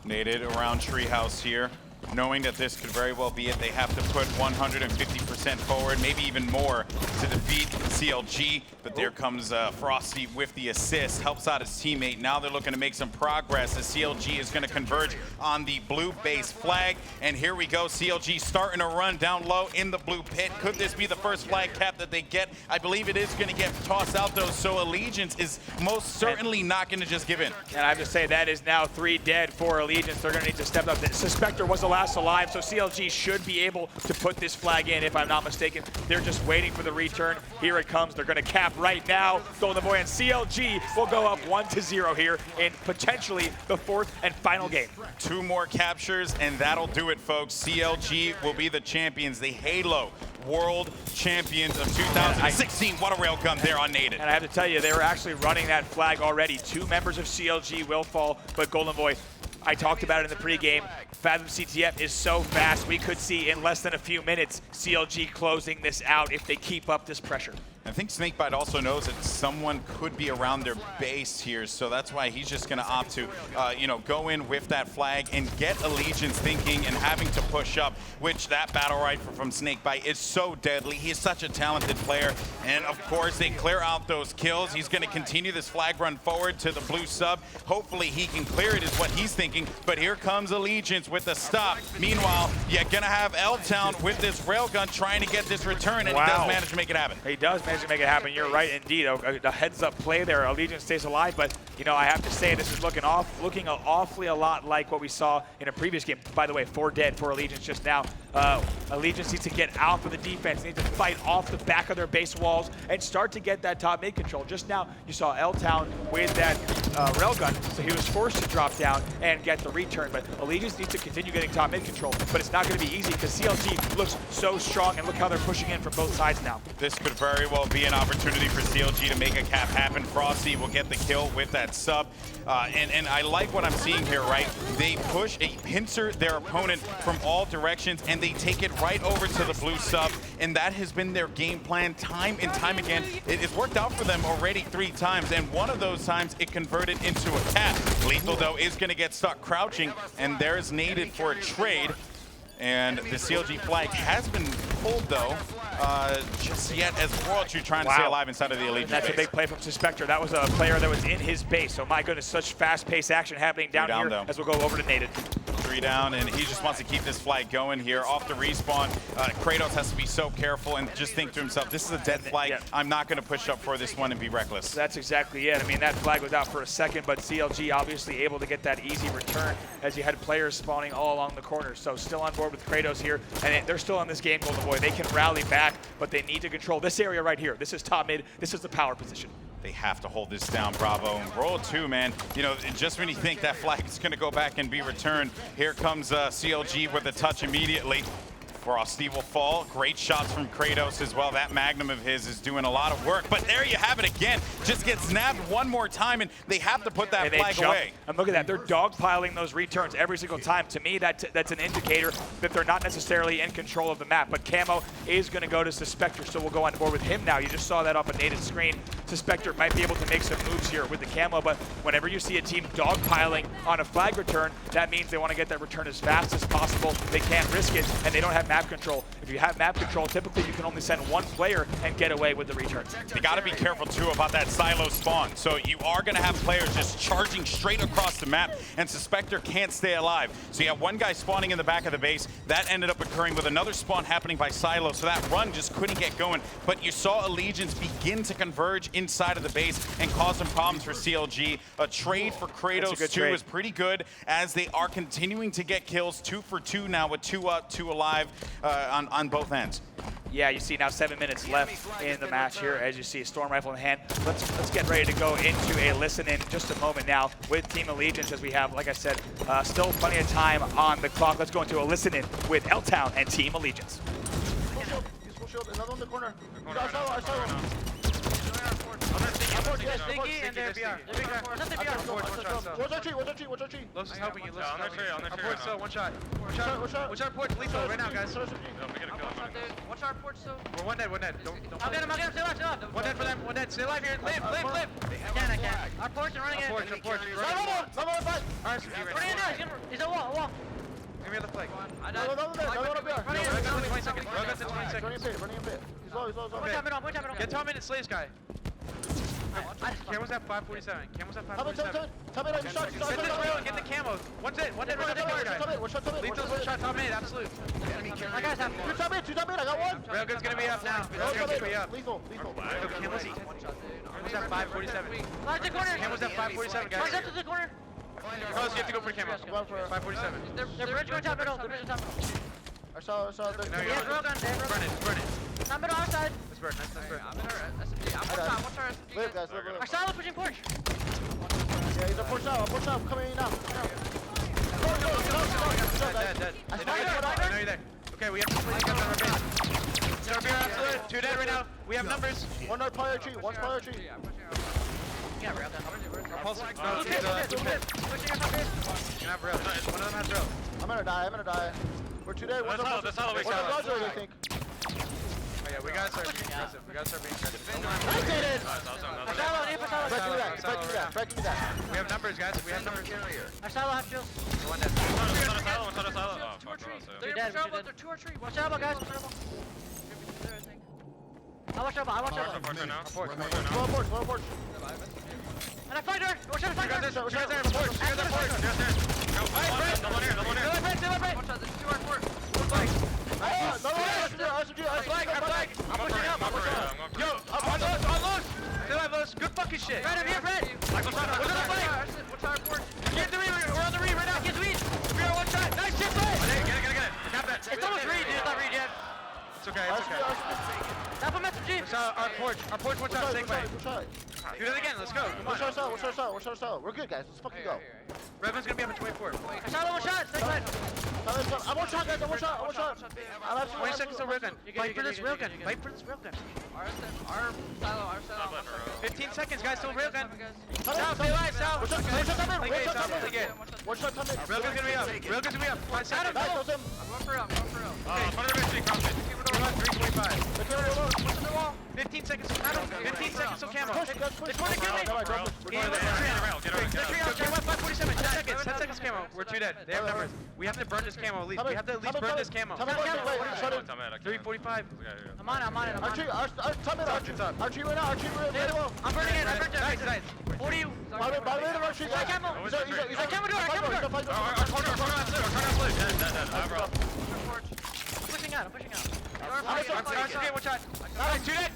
Naded around Treehouse here, knowing that this could very well be it. They have to put 150% forward, maybe even more, to defeat CLG. But there comes Frosty with the assist, helps out his teammate. Now they're looking to make some progress as CLG is going to converge on the blue base flag. And here we go, CLG starting to run down low in the blue pit. Could this be the first flag cap that they get? I believe it is going to get tossed out though, so Allegiance is most certainly not going to just give in. And I have to say, that is now 3 dead for Allegiance. They're going to need to step up. The Suspector was the last alive, so CLG should be able to put this flag in, if I'm not mistaken. They're just waiting for the return. Here it comes. They're going to cap right now. Golden Boy and CLG will go up 1-0 here in potentially the 4th and final game. 2 more captures, and that'll do it, folks. CLG will be the champions, the Halo World Champions of 2016. What a railgun there on Naded. And I have to tell you, they were actually running that flag already. 2 members of CLG will fall, but Golden Boy, I talked about it in the pregame. Fathom CTF is so fast, we could see in less than a few minutes CLG closing this out if they keep up this pressure. I think Snakebite also knows that someone could be around their base here, so that's why he's just going to opt to, go in with that flag and get Allegiance thinking and having to push up, which that battle rifle from Snakebite is so deadly. He is such a talented player, and of course they clear out those kills. He's going to continue this flag run forward to the blue sub. Hopefully he can clear it is what he's thinking, but here comes Allegiance with a stop. Meanwhile, you're going to have L-Town with this railgun trying to get this return, and he does manage to make it happen. He does manage to make it happen. You're right, indeed. A heads-up play there. Allegiance stays alive, but I have to say this is looking awfully a lot like what we saw in a previous game. By the way, 4 dead for Allegiance just now. Allegiance needs to get out of the defense, needs to fight off the back of their base walls and start to get that top mid control. Just now, you saw L-Town with that railgun, so he was forced to drop down and get the return. But Allegiance needs to continue getting top mid control, but it's not going to be easy because CLG looks so strong, and look how they're pushing in from both sides now. This could very well be an opportunity for CLG to make a cap happen. Frosty will get the kill with that sub. And I like what I'm seeing here, right? They pincer their opponent from all directions, and they take it right over to the blue sub, and that has been their game plan time and time again. It's worked out for them already 3 times, and one of those times it converted into a cap. Lethal, though, is going to get stuck crouching, and there's Naded for a trade. And the CLG flag has been pulled, though, just yet as World True trying to stay alive inside of the Allegiance That's base. a big play from Suspector. That was a player that was in his base. So, my goodness, such fast-paced action happening down here though. as we'll go over to Naded. 3 down, and he just wants to keep this flag going here. Off the respawn, Kratos has to be so careful and just think to himself, this is a dead flag. I'm not going to push up for this one and be reckless. That's exactly it. I mean, that flag was out for a second, but CLG obviously able to get that easy return as you had players spawning all along the corners. So still on board with Kratos here, and they're still in this game, Golden Boy. They can rally back, but they need to control this area right here. This is top mid. This is the power position. They have to hold this down, Bravo. And roll 2, man. You know, just when you think that flag is going to go back and be returned, here comes CLG with a touch immediately. Frosty will fall. Great shots from Kratos as well. That Magnum of his is doing a lot of work. But there you have it again. Just gets nabbed one more time, and they have to put that flag away. And look at that. They're dogpiling those returns every single time. To me, that's an indicator that they're not necessarily in control of the map. But Camo is going to go to Suspector, so we'll go on board with him now. You just saw that off a native screen. Suspector might be able to make some moves here with the Camo, but whenever you see a team dogpiling on a flag return, that means they want to get that return as fast as possible. They can't risk it, and they don't have map control. If you have map control, typically you can only send one player and get away with the return. You got to be careful too about that silo spawn. So you are going to have players just charging straight across the map, and Suspector can't stay alive. So you have one guy spawning in the back of the base. That ended up occurring with another spawn happening by silo, so that run just couldn't get going. But you saw Allegiance begin to converge inside of the base and cause some problems for CLG. A trade for Kratos too is pretty good as they are continuing to get kills. 2 for 2 now with 2 alive on both ends. Yeah, you see now 7 minutes left in the match here. As you see, a Storm Rifle in hand. Let's get ready to go into a listen in just a moment now with Team Allegiance, as we have, like I said, still plenty of time on the clock. Let's go into a listen in with L-Town and Team Allegiance. Full shield, another on the corner. Stinky and their BR. What's our tree? Los is helping you. On their tree. So one shot. Watch our porch lethal right now, guys. Watch our porch so. We're one dead. Don't. I'll get him. Stay alive. One dead for them. One dead. Stay alive here. Live. I can. Our porch is running in. Our porch. Alright, he's a wall. Give me the flag. No, 20 seconds. Running a bit. He's low. One time. Get Tom in and slay this guy. Camo's at 547. Tell me that you shot. Get this rail and get the camo. One dead right on the guy. Lethal's one shot, top mid, absolute. I got half. Two top mid, I got one. Railgun's gonna be up now. Railgun's gonna be up. Lethal. Camo's at 547. Camo's at 547, guys. March up to the corner. Carlos, you have to go for camo. 547. They're bridge going top middle. I saw the... No, you're burn it. Top middle outside. Let's burn. I'm in our SMG. What's our SMG? Live, guys, live. Our silo pushing porch. Yeah, he's a porch out. Coming in now. Dead. I know you're there. Okay, we have to play guns on our base. Starbreer absolute. 2 dead right now. We have numbers. One player tree. Yeah, rail down. Pulse. No, pushing us on base. You have rail. One of them has rail. I'm gonna die. We're 2 dead. That's how we I think. Yeah, we gotta start being aggressive. Break me that. We have numbers, guys. Our silo have shields. One dead. They're dead. They're 2 or 3. Watch out, guys. I watch out. Low porch. And I find her. Watch out, find her. You guys are in porch. Watch out, there's 2 on porch. I'm pushing up. Yo, on loose. Still have loose. Good fucking shit. Fred, I'm here, Fred. What's on the flag? What's our porch? Get the read. We're on the read right now. Get the read. We are one shot. Nice shit, play. Get it. Cap that. It's almost read, dude. It's not read yet. It's okay. Tap him SMG. Our porch one shot. Snakebite. Do that again. Let's go. Come on. What's our style? We're good, guys. Let's fucking go. Revan's gonna be up in 24. I shot one shot. Snakebite. I'm one shot, guys. I'm one shot. 20 seconds till railgun. Fight for this railgun. Our silo. 15 seconds, guys. Till railgun. Sal, stay alive, Sal. One shot, Railgun's gonna be up. 5 seconds. I'm going for real. We're on 325. 15 seconds till camo. 15 seconds till camo. Push. They want to kill me. Get 47, 10 seconds. 10 seconds camo. We're 2 dead. They have numbers. We have to burn this camo at least. We have to at least burn this camo. 345. I'm on it. Archie right now. Archie right now. I'm burning it. Nice. 40. By the way, Archie. He's on camo. He's on camo door. Our corner on blue. Dead. I'm pushing out. One shot. Alright, 2 dead.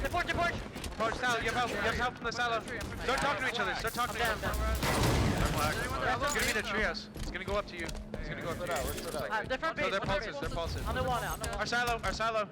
Deport. Approach Salo. You have help from the Salo. Start talking to each other. Start talking to each other. It's gonna be the trios. It's gonna go up to you. It's gonna go up to you. They're pulses. I'm the one out. Our Silo.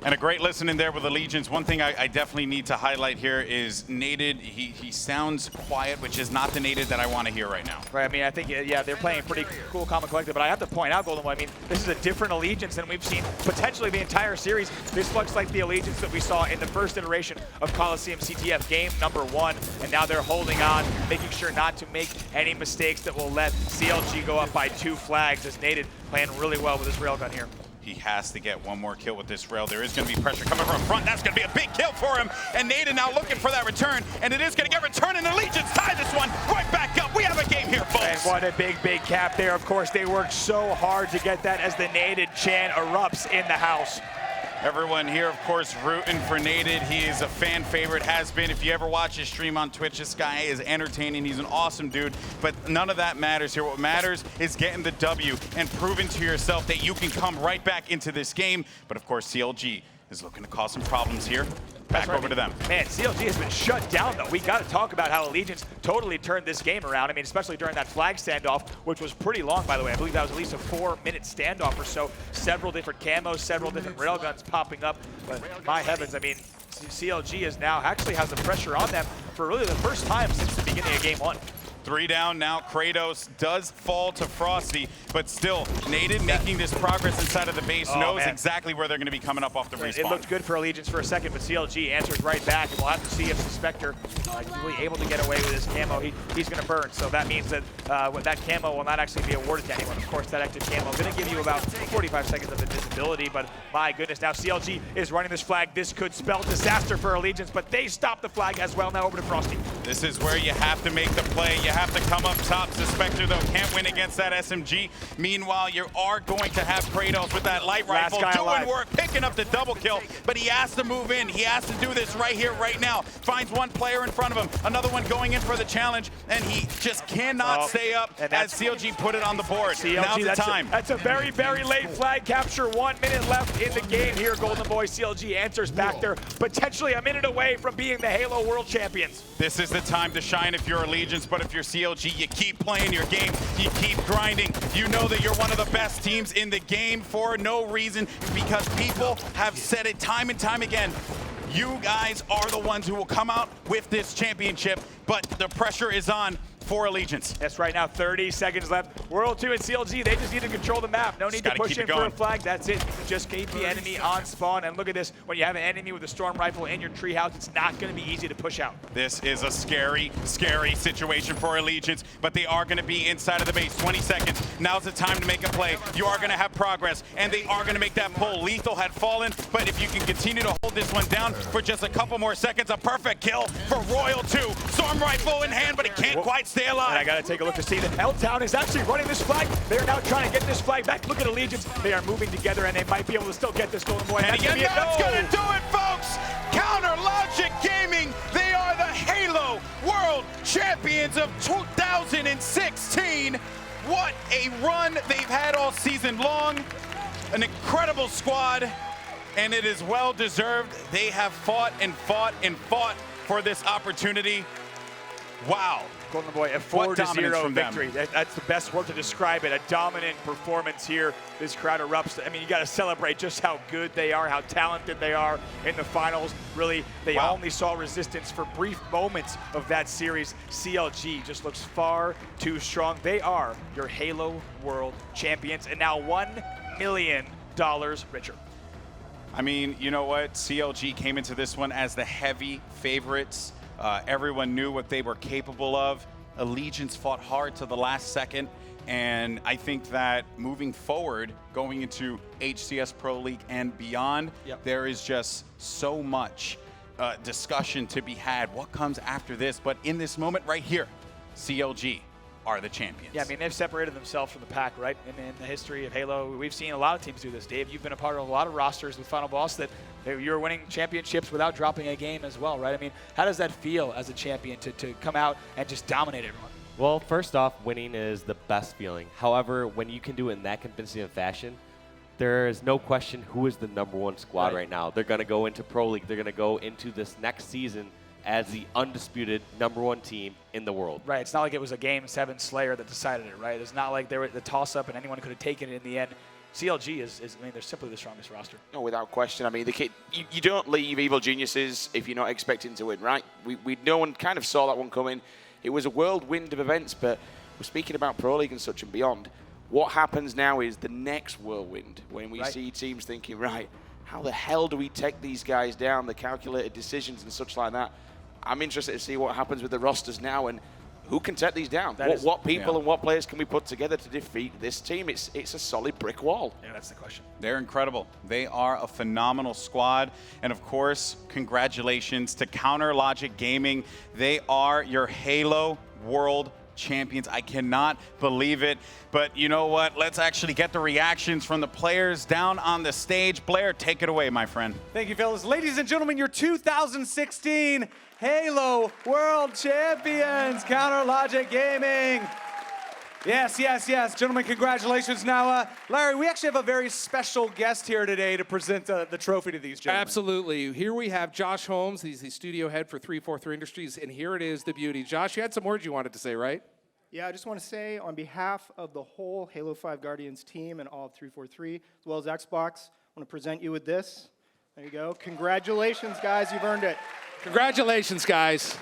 And a great listen in there with Allegiance. One thing I definitely need to highlight here is Nated. He sounds quiet, which is not the Nated that I want to hear right now. Right, I mean, I think, yeah, they're playing pretty cool, calm, and collected, but I have to point out, Golden Boy, I mean, this is a different Allegiance than we've seen potentially the entire series. This looks like the Allegiance that we saw in the first iteration of COLISEUM CTF game #1, and now they're holding on, making sure not to make any mistakes that will let CLG go up by 2 flags, as Nated playing really well with his railgun here. He has to get one more kill with this rail. There is going to be pressure coming from front. That's going to be a big kill for him. And Naden now looking for that return. And it is going to get returned. And Allegiance tie this one right back up. We have a game here, folks. And what a big cap there. Of course, they worked so hard to get that as the Nated chant erupts in the house. Everyone here, of course, rooting for Nated. He is a fan favorite, has been. If you ever watch his stream on Twitch, this guy is entertaining. He's an awesome dude, but none of that matters here. What matters is getting the W and proving to yourself that you can come right back into this game. But of course, CLG is looking to cause some problems here. Back over to them. Man, CLG has been shut down, though. We got to talk about how Allegiance totally turned this game around. I mean, especially during that flag standoff, which was pretty long, by the way. I believe that was at least a 4-minute standoff or so. Several different camos, several different railguns popping up. But my heavens, I mean, CLG is now actually has the pressure on them for really the first time since the beginning of game 1. 3 down now. Kratos does fall to Frosty, but still, Nated making this progress inside of the base, knows exactly where they're going to be coming up off the respawn. It looked good for Allegiance for a second, but CLG answers right back, and we'll have to see if the Spectre is really able to get away with his camo. He's going to burn, so that means that that camo will not actually be awarded to anyone. Of course, that active camo is going to give you about 45 seconds of invisibility, but my goodness, now CLG is running this flag. This could spell disaster for Allegiance, but they stop the flag as well. Now over to Frosty. This is where you have to make the play. You have to come up top. The Spectre, though, can't win against that SMG. Meanwhile, you are going to have Kratos with that light rifle doing work, picking up the double kill, but he has to move in. He has to do this right here, right now. Finds one player in front of him, another one going in for the challenge, and he just cannot stay up as CLG put it on the board. CLG, Now's the time. That's a very, very late flag capture. 1 minute left in the game here. Golden Boy CLG answers back there, potentially a minute away from being the Halo World Champions. This is the time to shine if you're Allegiance, but if you're CLG, you keep playing your game, you keep grinding. You know that you're one of the best teams in the game for no reason, because people have said it time and time again. You guys are the ones who will come out with this championship, but the pressure is on for Allegiance. Yes, right now, 30 seconds left. World 2 and CLG, they just need to control the map. No need to push in for a flag. That's it. Just keep the enemy on spawn. And look at this. When you have an enemy with a storm rifle in your treehouse, it's not going to be easy to push out. This is a scary, scary situation for Allegiance, but they are going to be inside of the base. 20 seconds. Now's the time to make a play. You are going to have progress, and they are going to make that pull. Lethal had fallen, but if you can continue to hold this one down for just a couple more seconds, a perfect kill for Royal 2. Storm rifle in hand, but it can't quite stay alive. And I got to take a look to see that L-Town is actually running this flag. They're now trying to get this flag back. Look at Allegiance. They are moving together, and they might be able to still get this Golden Boy. And again, that's going to do it, folks. Counter Logic Gaming. They are the Halo World Champions of 2016. What a run they've had all season long. An incredible squad, and it is well deserved. They have fought and fought and fought for this opportunity. Wow. Golden Boy, a 4-0 victory. That's the best word to describe it. A dominant performance here. This crowd erupts. I mean, you got to celebrate just how good they are, how talented they are in the finals. Really, they only saw resistance for brief moments of that series. CLG just looks far too strong. They are your Halo World Champions, and now $1 million richer. I mean, you know what? CLG came into this one as the heavy favorites. Everyone knew what they were capable of. Allegiance fought hard to the last second, and I think that moving forward, going into HCS Pro League and beyond, there is just so much discussion to be had. What comes after this? But in this moment right here, CLG are the champions. Yeah, I mean, they've separated themselves from the pack, right? In the history of Halo, we've seen a lot of teams do this. Dave, you've been a part of a lot of rosters with Final Boss that you're winning championships without dropping a game as well, right? I mean, how does that feel as a champion to come out and just dominate everyone? Well, first off, winning is the best feeling. However, when you can do it in that convincing fashion, there is no question who is the #1 squad right now. They're going to go into Pro League. They're going to go into this next season as the undisputed #1 team in the world. Right. It's not like it was a Game 7 Slayer that decided it, right? It's not like they were the toss-up and anyone could have taken it in the end. CLG is I mean, they're simply the strongest roster. No, without question. I mean, the kid, you don't leave Evil Geniuses if you're not expecting to win, right? No one kind of saw that one coming. It was a whirlwind of events, but we're speaking about Pro League and such and beyond. What happens now is the next whirlwind when we see teams thinking, right, how the hell do we take these guys down, the calculated decisions and such like that. I'm interested to see what happens with the rosters now and who can take these down. What people and what players can we put together to defeat this team? It's a solid brick wall. Yeah, that's the question. They're incredible. They are a phenomenal squad. And of course, congratulations to Counter Logic Gaming. They are your Halo World Champions. I cannot believe it. But you know what? Let's actually get the reactions from the players down on the stage. Blair, take it away, my friend. Thank you, fellas. Ladies and gentlemen, your 2016 Halo World Champions, Counter Logic Gaming. Yes, yes, yes. Gentlemen, congratulations. Now, Larry, we actually have a very special guest here today to present the trophy to these gentlemen. Absolutely. Here we have Josh Holmes. He's the studio head for 343 Industries, and here it is, the beauty. Josh, you had some words you wanted to say, right? Yeah, I just want to say on behalf of the whole Halo 5 Guardians team and all of 343, as well as Xbox, I want to present you with this. There you go. Congratulations, guys. You've earned it. Congratulations, guys.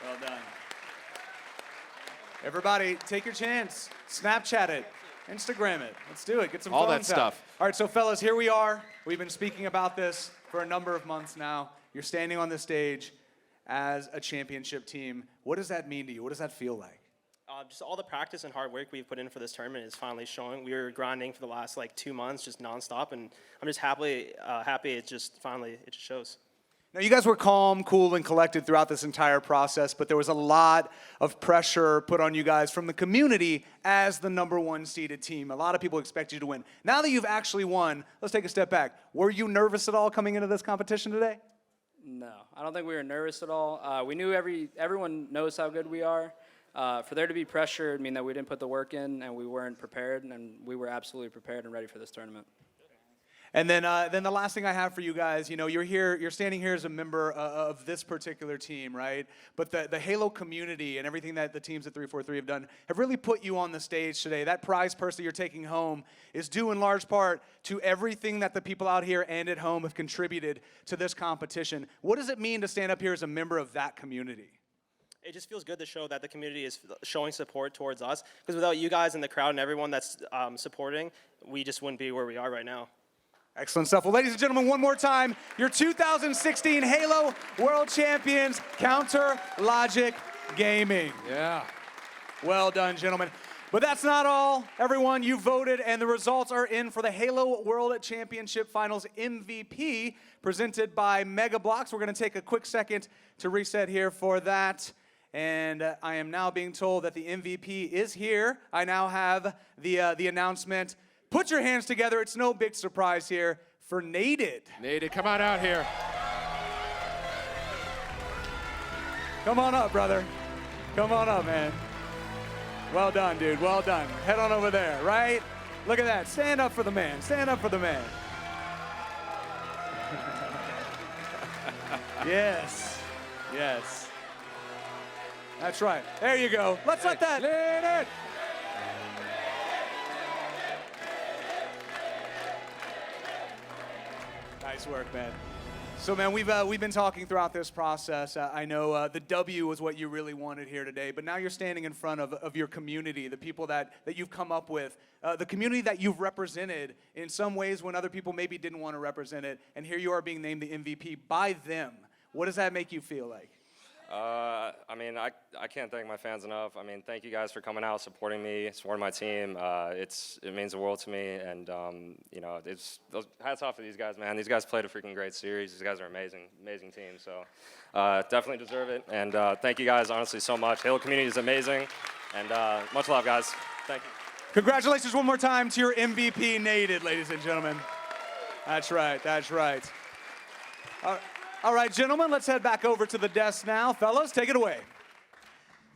Well done. Everybody, take your chance. Snapchat it. Instagram it. Let's do it. Get some all that phones out. stuff. All right, so fellas, here we are. We've been speaking about this for a number of months now. You're standing on the stage as a championship team. What does that mean to you? What does that feel like? Just all the practice and hard work we've put in for this tournament is finally showing. We were grinding for the last 2 months, just nonstop, and I'm just happy it just shows. Now, you guys were calm, cool, and collected throughout this entire process, but there was a lot of pressure put on you guys from the community as the #1 seeded team. A lot of people expect you to win. Now that you've actually won, let's take a step back. Were you nervous at all coming into this competition today? No, I don't think we were nervous at all. We knew everyone knows how good we are. For there to be pressure, I mean that we didn't put the work in and we weren't prepared, and we were absolutely prepared and ready for this tournament. And then the last thing I have for you guys, you're standing here as a member of this particular team, right? But the Halo community and everything that the teams at 343 have done have really put you on the stage today. That prize purse that you're taking home is due in large part to everything that the people out here and at home have contributed to this competition. What does it mean to stand up here as a member of that community? It just feels good to show that the community is showing support towards us, because without you guys and the crowd and everyone that's supporting, we just wouldn't be where we are right now. Excellent stuff. Well, ladies and gentlemen, one more time, your 2016 Halo World Champions, Counter Logic Gaming. Yeah. Well done, gentlemen. But that's not all. Everyone, you voted, and the results are in for the Halo World Championship Finals MVP, presented by Mega Bloks. We're going to take a quick second to reset here for that. And I am now being told that the MVP is here. I now have the announcement. Put your hands together. It's no big surprise here for Naded. Naded, come on out here. Come on up, brother. Come on up, man. Well done, dude. Well done. Head on over there, right? Look at that. Stand up for the man. Stand up for the man. Yes. Yes. That's right. There you go. Let's let that. Naded. Nice work, man. So, man, we've been talking throughout this process. I know the W was what you really wanted here today, but now you're standing in front of your community, the people that you've come up with, the community that you've represented in some ways when other people maybe didn't want to represent it, and here you are being named the MVP by them. What does that make you feel like? I mean, I can't thank my fans enough. I mean, thank you guys for coming out, supporting me, supporting my team. It means the world to me, and you know, hats off to these guys, man. These guys played a freaking great series. These guys are amazing, amazing team. So definitely deserve it. And thank you guys, honestly, so much. Halo community is amazing, and much love, guys. Thank you. Congratulations one more time to your MVP, Naded, ladies and gentlemen. That's right, that's right. All right, gentlemen, let's head back over to the desk now. Fellas, take it away.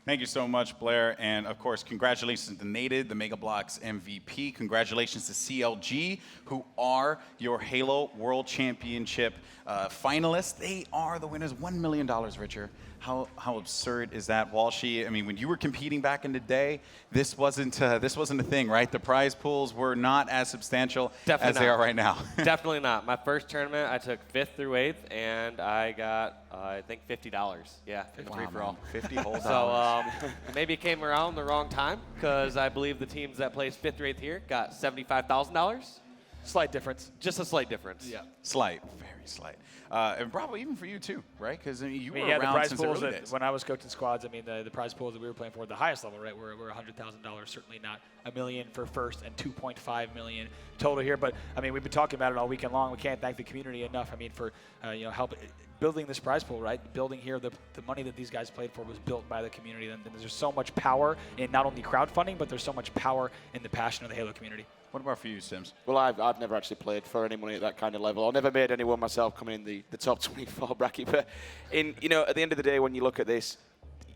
Thank you so much, Blair. And of course, congratulations to Nated, the Mega Bloks MVP. Congratulations to CLG, who are your Halo World Championship finalists. They are the winners, $1 million, Richard. How absurd is that, Walshy? I mean, when you were competing back in the day, this wasn't a thing, right? The prize pools were not as substantial as they are right now. Definitely not. My first tournament, I took 5th through 8th, and I got, I think, $50. Yeah, free for all. 50 whole dollars. So maybe it came around the wrong time, because I believe the teams that placed 5th through 8th here got $75,000. Slight difference. Just a slight difference. Yeah. Slight, very slight. And probably even for you too, right? Because I mean, you were yeah, around the prize since pools the early that, days. when I was coaching squads, I mean, the prize pools that we were playing for at the highest level, right, were $100,000. Certainly not $1 million for first and $2.5 million total here. But I mean, we've been talking about it all weekend long. We can't thank the community enough. I mean, for help building this prize pool, right? Building here, the money that these guys played for was built by the community. And there's so much power in not only crowdfunding, but there's so much power in the passion of the Halo community. What about for you, Sims? Well, I've never actually played for any money at that kind of level. I've never made anyone myself coming in the top 24 bracket. But at the end of the day, when you look at this,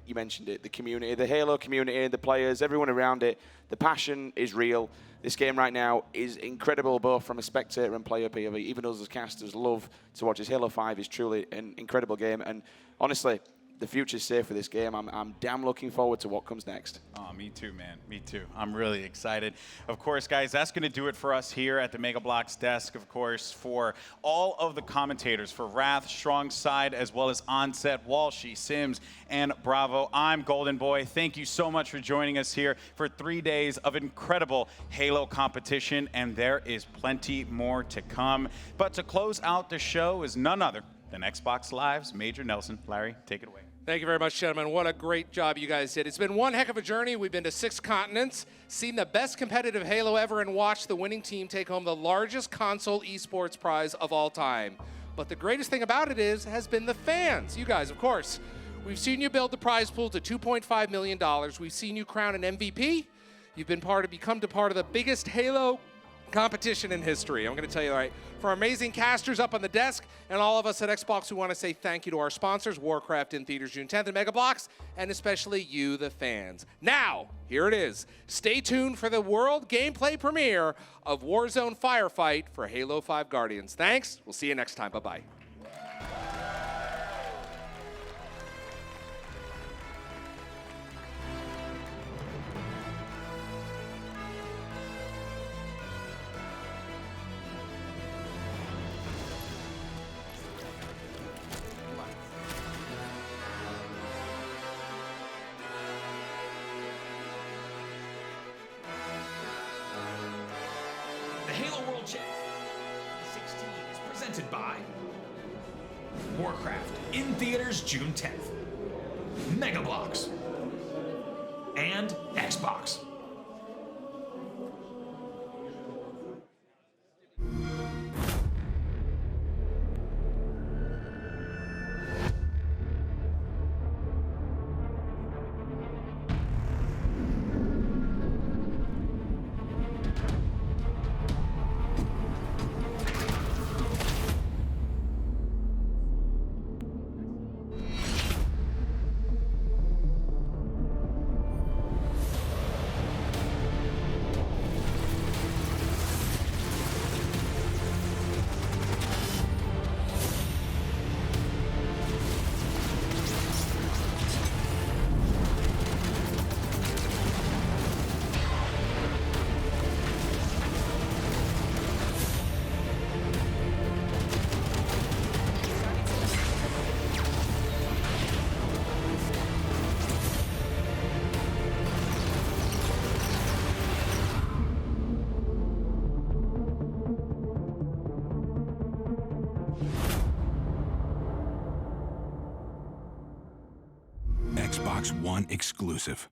you mentioned it, the community, the Halo community, the players, everyone around it, the passion is real. This game right now is incredible, both from a spectator and player POV. Even us as casters love to watch this. Halo 5 is truly an incredible game. And honestly, the future's safe for this game. I'm damn looking forward to what comes next. Oh, me too, man. Me too. I'm really excited. Of course, guys, that's going to do it for us here at the Mega Bloks desk, of course, for all of the commentators, for Wrath, Strong Side, as well as Onset, Walshy, Sims, and Bravo. I'm Golden Boy. Thank you so much for joining us here for 3 days of incredible Halo competition, and there is plenty more to come. But to close out the show is none other than Xbox Live's Major Nelson. Larry, take it away. Thank you very much, gentlemen. What a great job you guys did. It's been one heck of a journey. We've been to 6 continents, seen the best competitive Halo ever, and watched the winning team take home the largest console esports prize of all time. But the greatest thing about it has been the fans. You guys, of course. We've seen you build the prize pool to $2.5 million. We've seen you crown an MVP. You've been become part of the biggest Halo competition in history. I'm going to tell you, all right, for our amazing casters up on the desk and all of us at Xbox, we want to say thank you to our sponsors, Warcraft in theaters June 10th and Mega Bloks, and especially you, the fans. Now, here it is. Stay tuned for the world gameplay premiere of Warzone Firefight for Halo 5 Guardians. Thanks. We'll see you next time. Bye-bye. The Halo World Championship 16 is presented by Warcraft in theaters June 10th, Mega Bloks, and Xbox. Xbox One exclusive.